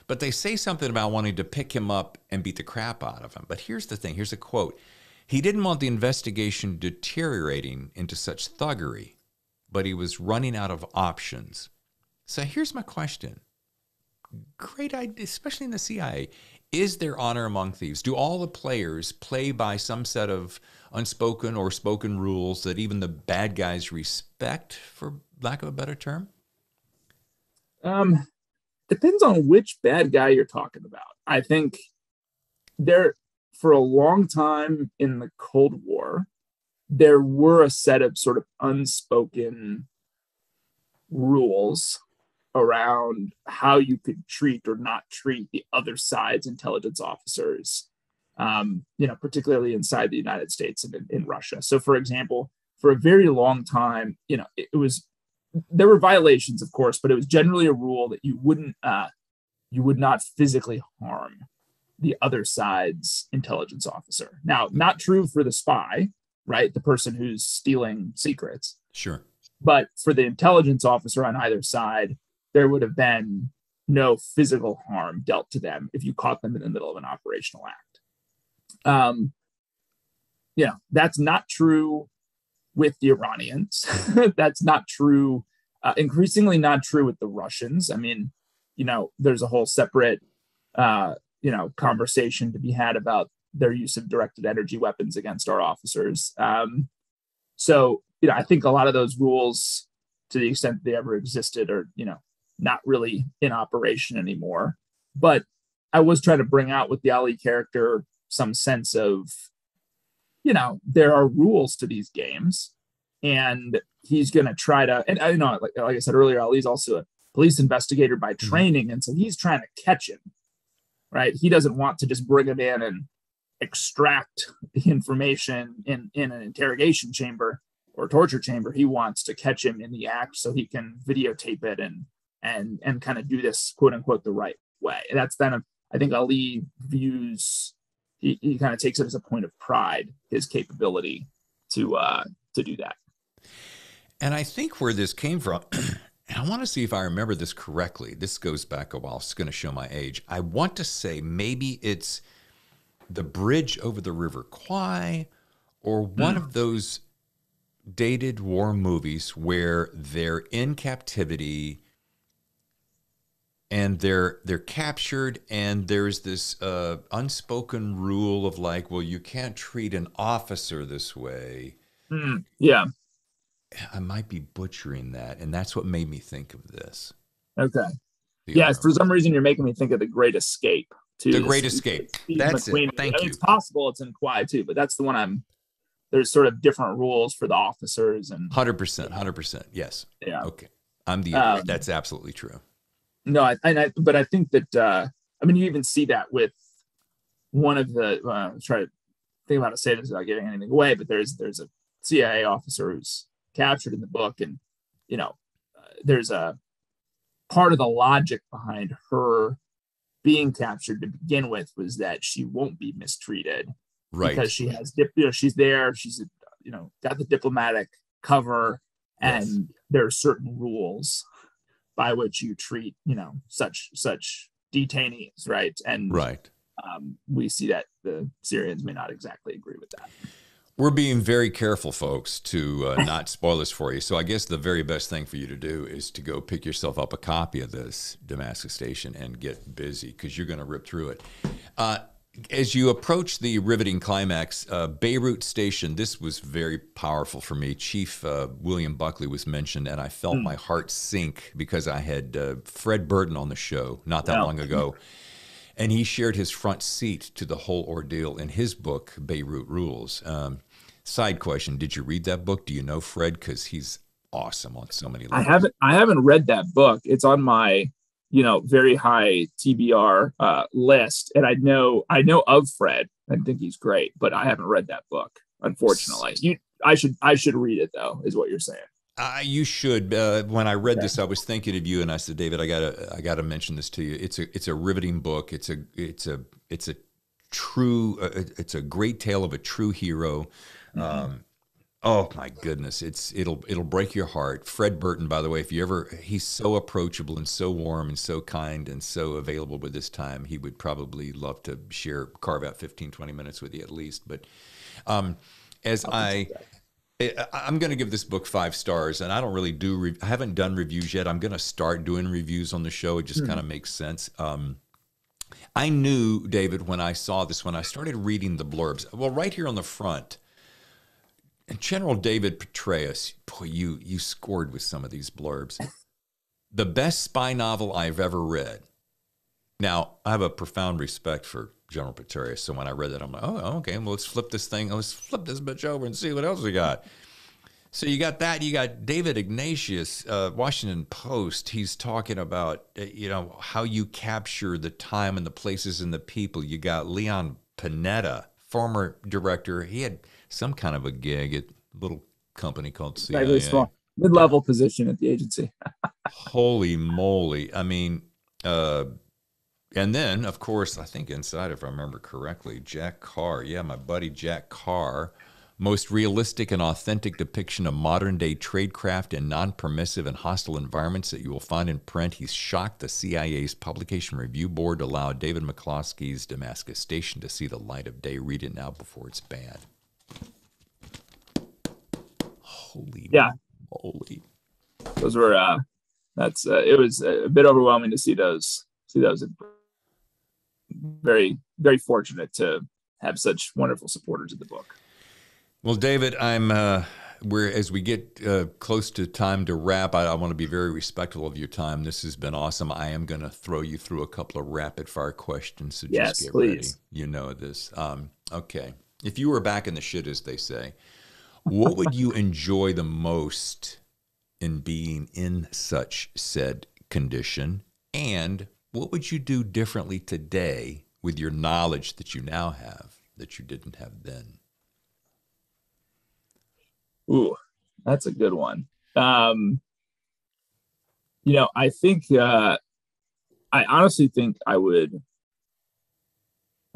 But they say something about wanting to pick him up and beat the crap out of him. But here's the thing. Here's a quote. He didn't want the investigation deteriorating into such thuggery, but he was running out of options. So here's my question. Great idea, especially in the CIA. Is there honor among thieves? Do all the players play by some set of unspoken or spoken rules that even the bad guys respect, for lack of a better term? Depends on which bad guy you're talking about. I think for a long time in the Cold War, there were a set of sort of unspoken rules around how you could treat or not treat the other side's intelligence officers, particularly inside the United States and in Russia. So, for example, for a very long time, there were violations, of course, but it was generally a rule that you would not physically harm the other side's intelligence officer. Now, not true for the spy, right? The person who's stealing secrets. Sure. But for the intelligence officer on either side, there would have been no physical harm dealt to them if you caught them in the middle of an operational act. That's not true with the Iranians. That's not true, increasingly not true with the Russians. I mean, there's a whole separate, conversation to be had about their use of directed energy weapons against our officers. So, I think a lot of those rules, to the extent they ever existed, are, not really in operation anymore. But I was trying to bring out with the Ali character some sense of, there are rules to these games, and he's going to try to, and like I said earlier, Ali's also a police investigator by training. And so he's trying to catch him, right? He doesn't want to just bring him in and extract the information in an interrogation chamber or torture chamber. He wants to catch him in the act so he can videotape it and kind of do this, quote unquote, the right way. And that's then, I think Ali views, he kind of takes it as a point of pride, his capability to do that. And I think where this came from, and I want to see if I remember this correctly. This goes back a while. It's going to show my age. I want to say maybe it's The Bridge Over the River Kwai, or one of those dated war movies where they're in captivity and they're captured, and there's this unspoken rule of like, well, you can't treat an officer this way. Yeah. I might be butchering that, and that's what made me think of this. Okay. Yes, for some reason you're making me think of The Great Escape too. The Great Escape. That's McQueen. it. Thank you. It's possible it's in Kwai too, but that's the one there's sort of different rules for the officers and 100%. Yes. Yeah. Okay. I'm the idiot. That's absolutely true. No, but I think that you even see that with one of the try to think about how to say this without giving anything away, but there's a CIA officer who's captured in the book, and there's a part of the logic behind her being captured to begin with was that she won't be mistreated, right? Because she has she's there, she's got the diplomatic cover, and there are certain rules by which you treat such detainees, right? And we see that the Syrians may not exactly agree with that. We're being very careful, folks, to not spoil this for you. So I guess the very best thing for you to do is to go pick yourself up a copy of this Damascus Station and get busy, because you're going to rip through it. As you approach the riveting climax, Beirut Station, this was very powerful for me. Chief William Buckley was mentioned, and I felt my heart sink because I had Fred Burton on the show not that long ago. And he shared his front seat to the whole ordeal in his book, Beirut Rules. Side question, did you read that book? Do you know Fred? Because he's awesome on so many levels. I haven't read that book. It's on my, very high TBR list. And I know of Fred. I think he's great, but I haven't read that book, unfortunately. I should read it, though, is what you're saying. You should. When I read this, I was thinking of you, and I said, David, I gotta mention this to you. It's a riveting book. It's a great tale of a true hero. Oh my goodness, it'll break your heart. Fred Burton, by the way, he's so approachable and so warm and so kind and so available with his time. He would probably love to carve out 15, 20 minutes with you at least. But I'm going to give this book 5 stars, and I don't really I haven't done reviews yet. I'm going to start doing reviews on the show. It just kind of makes sense. I knew, David, when I saw this, when I started reading the blurbs, well, right here on the front, General David Petraeus, boy, you scored with some of these blurbs. The best spy novel I've ever read. Now, I have a profound respect for General Petraeus, so when I read that, I'm like, oh, okay, well, let's flip this bitch over and see what else we got. So you got that. You got David Ignatius, Washington Post. He's talking about, how you capture the time and the places and the people. You got Leon Panetta, former director. He had some kind of a gig at a little company called CIA. Very small, mid-level position at the agency. Holy moly. I mean, and then, of course, I think inside, if I remember correctly, Jack Carr. Yeah, my buddy Jack Carr. Most realistic and authentic depiction of modern-day tradecraft in non-permissive and hostile environments that you will find in print. He's shocked the CIA's Publication Review Board allowed David McCloskey's Damascus Station to see the light of day. Read it now before it's bad. Holy moly. Those were, it was a bit overwhelming to see those. Very, very fortunate to have such wonderful supporters of the book. Well, David, as we get close to time to wrap, I want to be very respectful of your time. This has been awesome. I am going to throw you through a couple of rapid fire questions, so just get ready. You know this. Okay. If you were back in the shit, as they say, what would you enjoy the most in being in such said condition? And what would you do differently today with your knowledge that you now have that you didn't have then? Ooh, that's a good one. I think, I honestly think I'm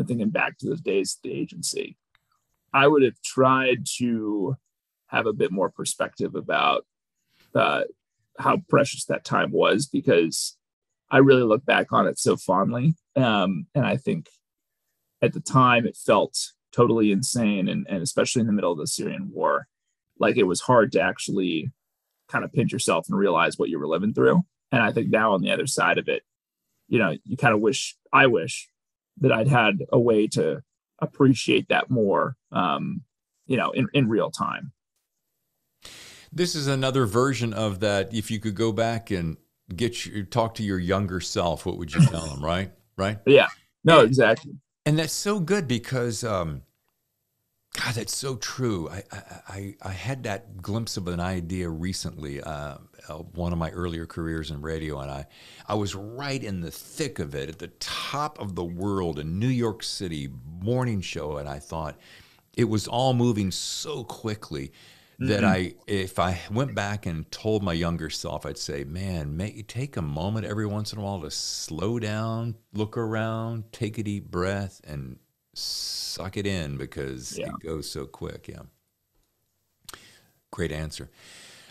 thinking back to those days at the agency, I would have tried to have a bit more perspective about how precious that time was, because I really look back on it so fondly. And I think at the time it felt totally insane. And especially in the middle of the Syrian war, like it was hard to actually kind of pinch yourself and realize what you were living through. And I think now on the other side of it, you kind of I wish that I'd had a way to appreciate that more, in real time. This is another version of that. If you could go back and talk to your younger self, what would you tell them? Right. Yeah, no, exactly. And that's so good because, God, that's so true. I had that glimpse of an idea recently, one of my earlier careers in radio, and I was right in the thick of it, at the top of the world, in New York City, morning show, and I thought it was all moving so quickly that if I went back and told my younger self, I'd say, man, take a moment every once in a while to slow down, look around, take a deep breath, and suck it in, because it goes so quick. Yeah. Great answer.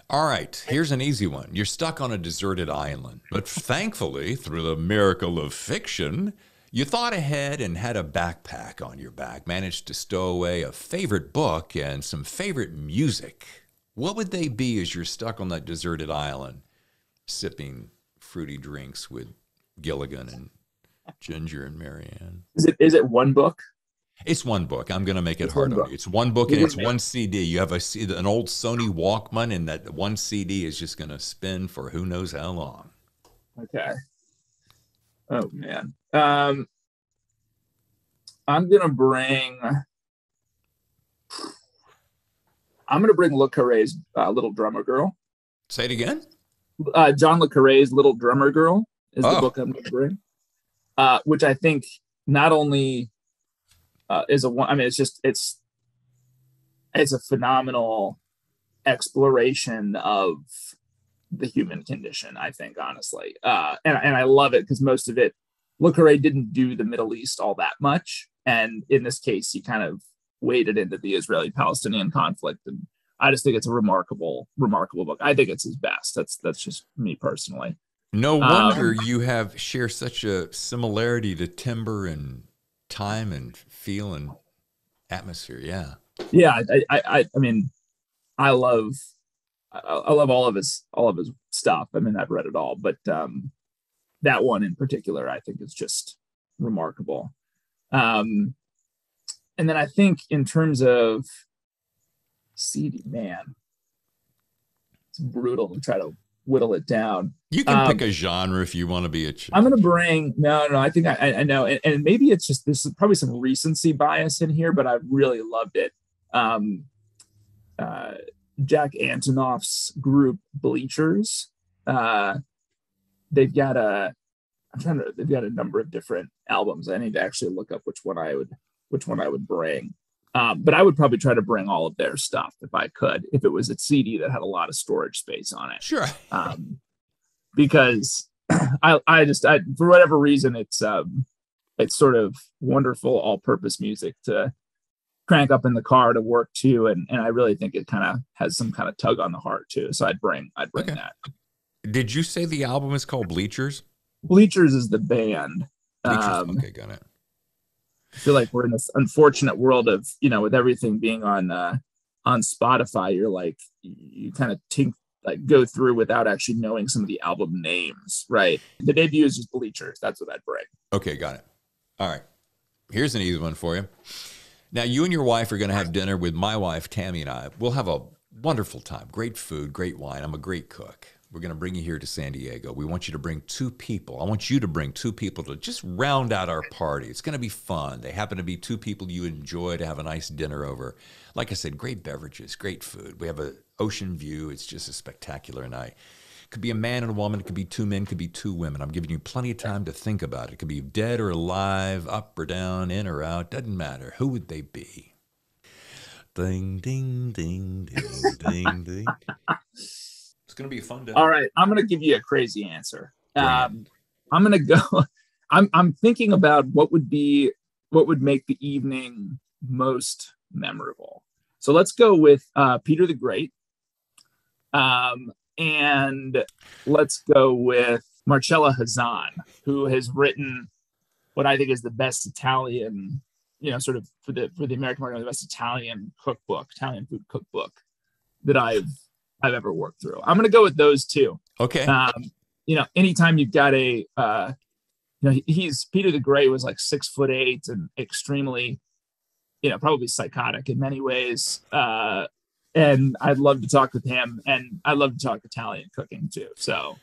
All right. Here's an easy one. You're stuck on a deserted island, but thankfully, through the miracle of fiction, You thought ahead and had a backpack on your back, managed to stow away a favorite book and some favorite music. What would they be as you're stuck on that deserted island, sipping fruity drinks with Gilligan and Ginger and Marianne? Is it one book? It's one book. I'm going to make it hard on you. It's one book and it's one CD. You have an old Sony Walkman, and that one CD is just going to spin for who knows how long. Okay. Oh man. I'm gonna bring Le Carre's Little Drummer Girl. Say it again. John Le Carre's Little Drummer Girl is the book I'm gonna bring. Which I think not only is it's a phenomenal exploration of the human condition, I think, honestly. And I love it because most of it, Le Carre didn't do the Middle East all that much. And in this case, he kind of waded into the Israeli-Palestinian conflict. And I just think it's a remarkable book. I think it's his best. That's just me personally. No wonder you share such a similarity to timbre and time and feel and atmosphere. Yeah. Yeah. I mean, I love all of his stuff. I mean, I've read it all, but that one in particular, I think, is just remarkable. And then I think in terms of CD, man, it's brutal to try to whittle it down. You can pick a genre if you want to be I'm going to bring no. I think I know, and maybe it's just this is probably some recency bias in here, but I really loved it. Jack Antonoff's group Bleachers. They've got a number of different albums. I need to actually look up which one I would bring. But I would probably try to bring all of their stuff if I could, if it was a CD that had a lot of storage space on it. Sure. Because I for whatever reason, it's sort of wonderful all-purpose music to crank up in the car to work to, and I really think it kind of has some kind of tug on the heart too. So I'd bring okay. that. Did you say the album is called Bleachers? Bleachers is the band. Okay, got it. I feel like we're in this unfortunate world of, with everything being on Spotify, you're like, you kind of go through without actually knowing some of the album names, right? The debut is just Bleachers. That's what I'd bring. Okay, got it. All right. Here's an easy one for you. Now, you and your wife are going to have dinner with my wife, Tammy, and I. We'll have a wonderful time. Great food, great wine. I'm a great cook. We're going to bring you here to San Diego. We want you to bring 2 people. I want you to bring 2 people to just round out our party. It's going to be fun. They happen to be 2 people you enjoy to have a nice dinner over. Like I said, great beverages, great food. We have an ocean view. It's just a spectacular night. It could be a man and a woman. It could be 2 men. It could be 2 women. I'm giving you plenty of time to think about it. It could be dead or alive, up or down, in or out. Doesn't matter. Who would they be? Ding, ding, ding, ding, ding, ding. It's going to be a fun day. All right. I'm going to give you a crazy answer. I'm going to go. I'm thinking about what would make the evening most memorable. So let's go with Peter the Great. And let's go with Marcella Hazan, who has written what I think is the best Italian, sort of for the American market, the best Italian food cookbook that I've ever worked through. I'm going to go with those 2. Okay. Anytime you've got he's Peter the Great was like 6'8" and extremely, probably psychotic in many ways. And I'd love to talk with him, and I love to talk Italian cooking too. So,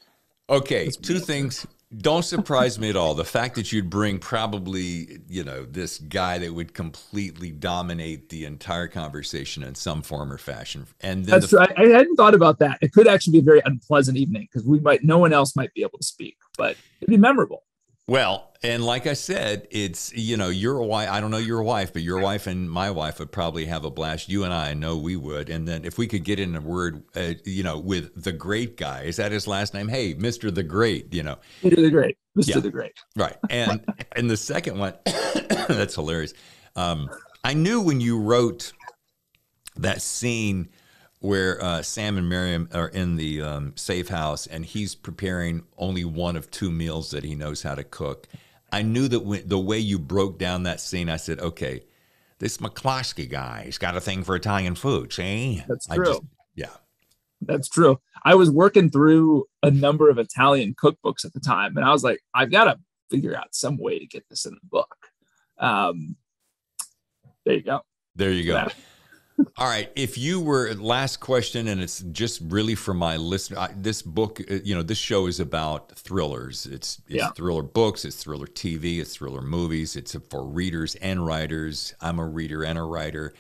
okay, 2 things don't surprise me at all. The fact that you'd bring probably, this guy that would completely dominate the entire conversation in some form or fashion. And then that's right. I hadn't thought about that. It could actually be a very unpleasant evening because no one else might be able to speak, but it'd be memorable. Well, and like I said, it's, your wife, I don't know your wife, but your wife and my wife would probably have a blast. You and I know we would. And then if we could get in a word, with the great guy, is that his last name? Hey, Mr. the Great, Peter the Great, Mr. the Great. Right. And the second one, that's hilarious. I knew when you wrote that scene where Sam and Miriam are in the safe house and he's preparing only one of 2 meals that he knows how to cook. I knew that the way you broke down that scene, I said, okay, this McCloskey guy, he's got a thing for Italian food. See, That's true. Yeah, That's true. I was working through a number of Italian cookbooks at the time, and I was like, I've got to figure out some way to get this in the book. There you go. There you go. Yeah. All right. If you were, last question, and it's just really for my listener, this book, this show is about thrillers. It's thriller books, it's thriller TV, it's thriller movies. It's for readers and writers. I'm a reader and a writer.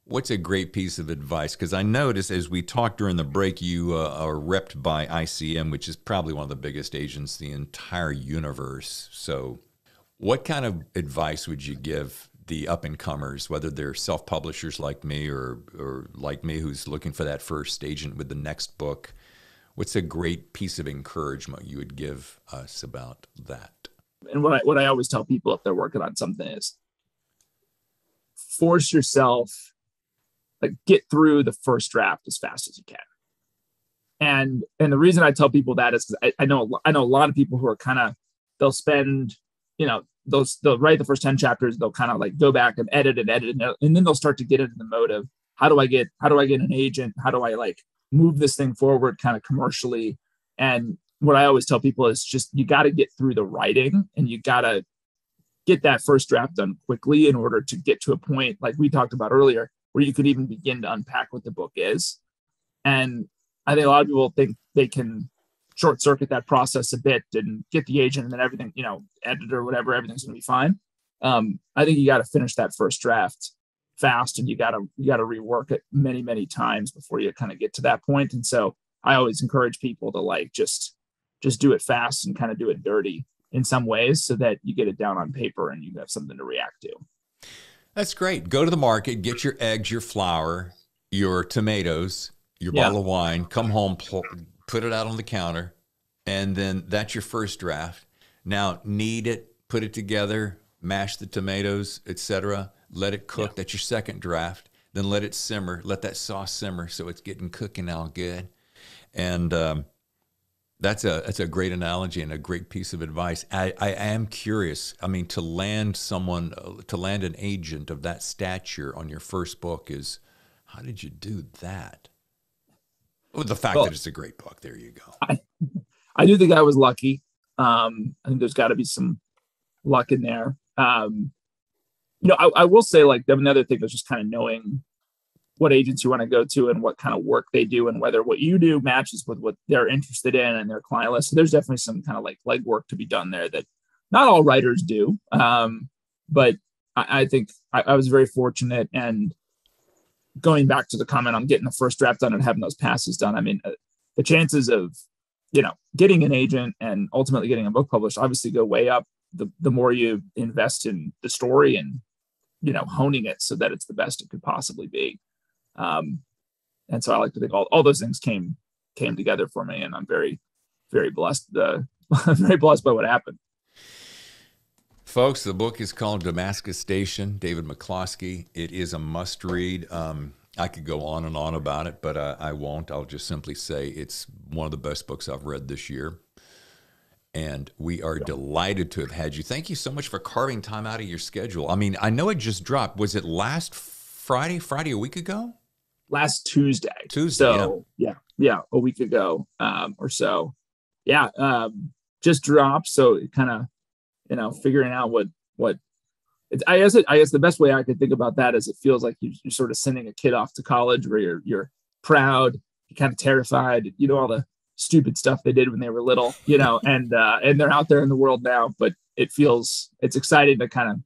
What's a great piece of advice? Because I noticed as we talked during the break, you are repped by ICM, which is probably one of the biggest agents in the entire universe. So what kind of advice would you give the up-and-comers, whether they're self-publishers like me or like me who's looking for that first agent with the next book? What's a great piece of encouragement you would give us about that? And what I always tell people if they're working on something is force yourself, get through the first draft as fast as you can. And the reason I tell people that is because I know a lot of people who are they'll spend, they'll write the first 10 chapters, they'll kind of go back and edit, and then they'll start to get into the mode of how do I get an agent? How do I move this thing forward kind of commercially? And what I always tell people is just, you got to get through the writing, and you got to get that first draft done quickly in order to get to a point like we talked about earlier, where you could even begin to unpack what the book is. And I think a lot of people think they can short circuit that process a bit and get the agent, and then everything, editor, whatever, everything's going to be fine. I think you got to finish that first draft fast, and you got to rework it many, many times before you kind of get to that point. And so I always encourage people to just do it fast and kind of do it dirty in some ways, so that you get it down on paper and you have something to react to. That's great. Go to the market, get your eggs, your flour, your tomatoes, your bottle of wine, come home, put it out on the counter, and then that's your first draft. Now knead it, put it together, mash the tomatoes, etc. Let it cook. Yeah. That's your second draft. Then let it simmer. Let that sauce simmer so it's getting cooking all good. And that's a great analogy and a great piece of advice. I am curious. I mean, to land an agent of that stature on your first book how did you do that? Well, the fact that it's a great book. There you go. I do think I was lucky. I think there's got to be some luck in there. I will say, another thing was just kind of knowing what agents you want to go to and what kind of work they do, and whether what you do matches with what they're interested in and their client list. So there's definitely some kind of legwork to be done there that not all writers do. But I think I was very fortunate. And going back to the comment on getting the first draft done and having those passes done, I mean, the chances of, getting an agent and ultimately getting a book published obviously go way up the more you invest in the story and, honing it so that it's the best it could possibly be. And so I like to think all those things came together for me, and I'm very, very blessed. Very blessed by what happened. Folks, the book is called Damascus Station, David McCloskey. It is a must read. I could go on and on about it, but I won't. I'll just simply say it's one of the best books I've read this year. And we are delighted to have had you. Thank you so much for carving time out of your schedule. I mean, I know it just dropped. Was it last Friday a week ago? Last Tuesday. So, yeah, a week ago or so. Yeah, just dropped. So it kind of, figuring out what it's, I guess the best way I could think about that is it feels like you're sort of sending a kid off to college where you're proud, you're kind of terrified, all the stupid stuff they did when they were little, and they're out there in the world now, but it's exciting to kind of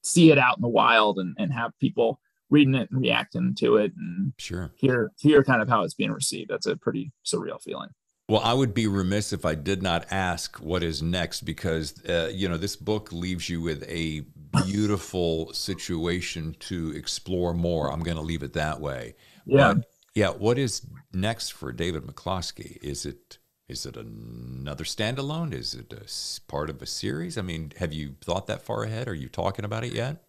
see it out in the wild and have people reading it and reacting to it and sure hear kind of how it's being received. That's a pretty surreal feeling. Well, I would be remiss if I did not ask what is next, because, this book leaves you with a beautiful situation to explore more. I'm going to leave it that way. Yeah. But, yeah. What is next for David McCloskey? Is it another standalone? Is it a part of a series? I mean, have you thought that far ahead? Are you talking about it yet?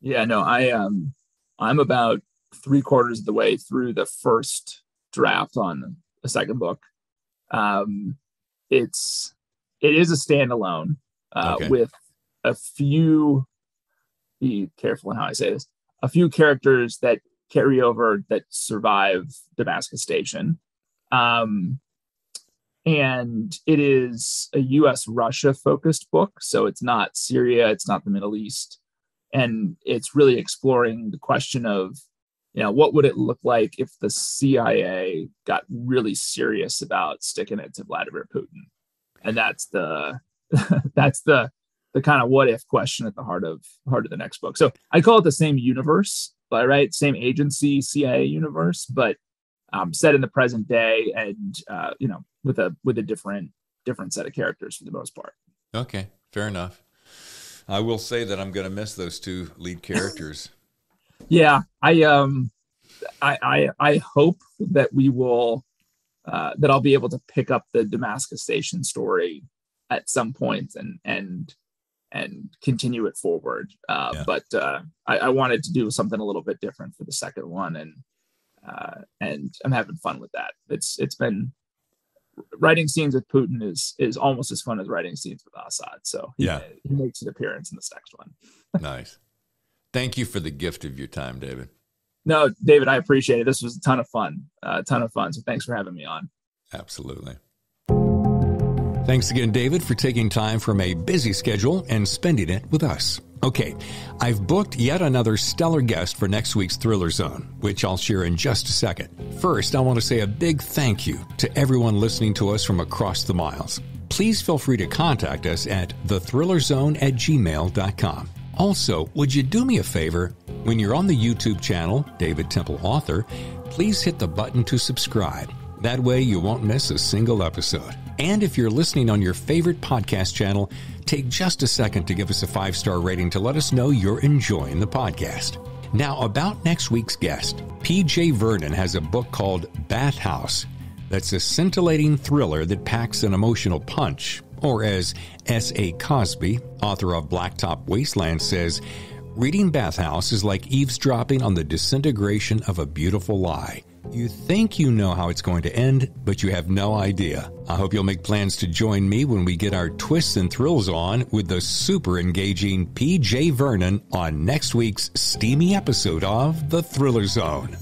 Yeah, no, I'm about 3/4 of the way through the first draft on the second book. It is a standalone Okay. with a few, be careful in how I say this, a few characters that carry over that survive Damascus Station. And it is a US-Russia focused book. So it's not Syria, it's not the Middle East. And it's really exploring the question of, what would it look like if the CIA got really serious about sticking it to Vladimir Putin? And that's the kind of what if question at the heart of the next book. So I call it the same universe, right? Same agency, CIA universe, but set in the present day, and with a different set of characters for the most part. Okay, fair enough. I will say that I'm going to miss those two lead characters. Yeah, I hope that we will that I'll be able to pick up the Damascus Station story at some point and continue it forward. But I wanted to do something a little bit different for the second one, and I'm having fun with that. It's been writing scenes with Putin is almost as fun as writing scenes with Assad. So he makes an appearance in this next one. Nice. Thank you for the gift of your time, David. No, David, I appreciate it. This was a ton of fun. So thanks for having me on. Absolutely. Thanks again, David, for taking time from a busy schedule and spending it with us. Okay, I've booked yet another stellar guest for next week's Thriller Zone, which I'll share in just a second. First, I want to say a big thank you to everyone listening to us from across the miles. Please feel free to contact us at thethrillerzone@gmail.com. Also, would you do me a favor? When you're on the YouTube channel, David Temple Author, please hit the button to subscribe. That way you won't miss a single episode. And if you're listening on your favorite podcast channel, take just a second to give us a 5-star rating to let us know you're enjoying the podcast. Now, about next week's guest. P.J. Vernon has a book called Bathhouse that's a scintillating thriller that packs an emotional punch. Or as S.A. Cosby, author of Blacktop Wasteland, says, reading Bathhouse is like eavesdropping on the disintegration of a beautiful lie. You think you know how it's going to end, but you have no idea. I hope you'll make plans to join me when we get our twists and thrills on with the super engaging P.J. Vernon on next week's steamy episode of The Thriller Zone.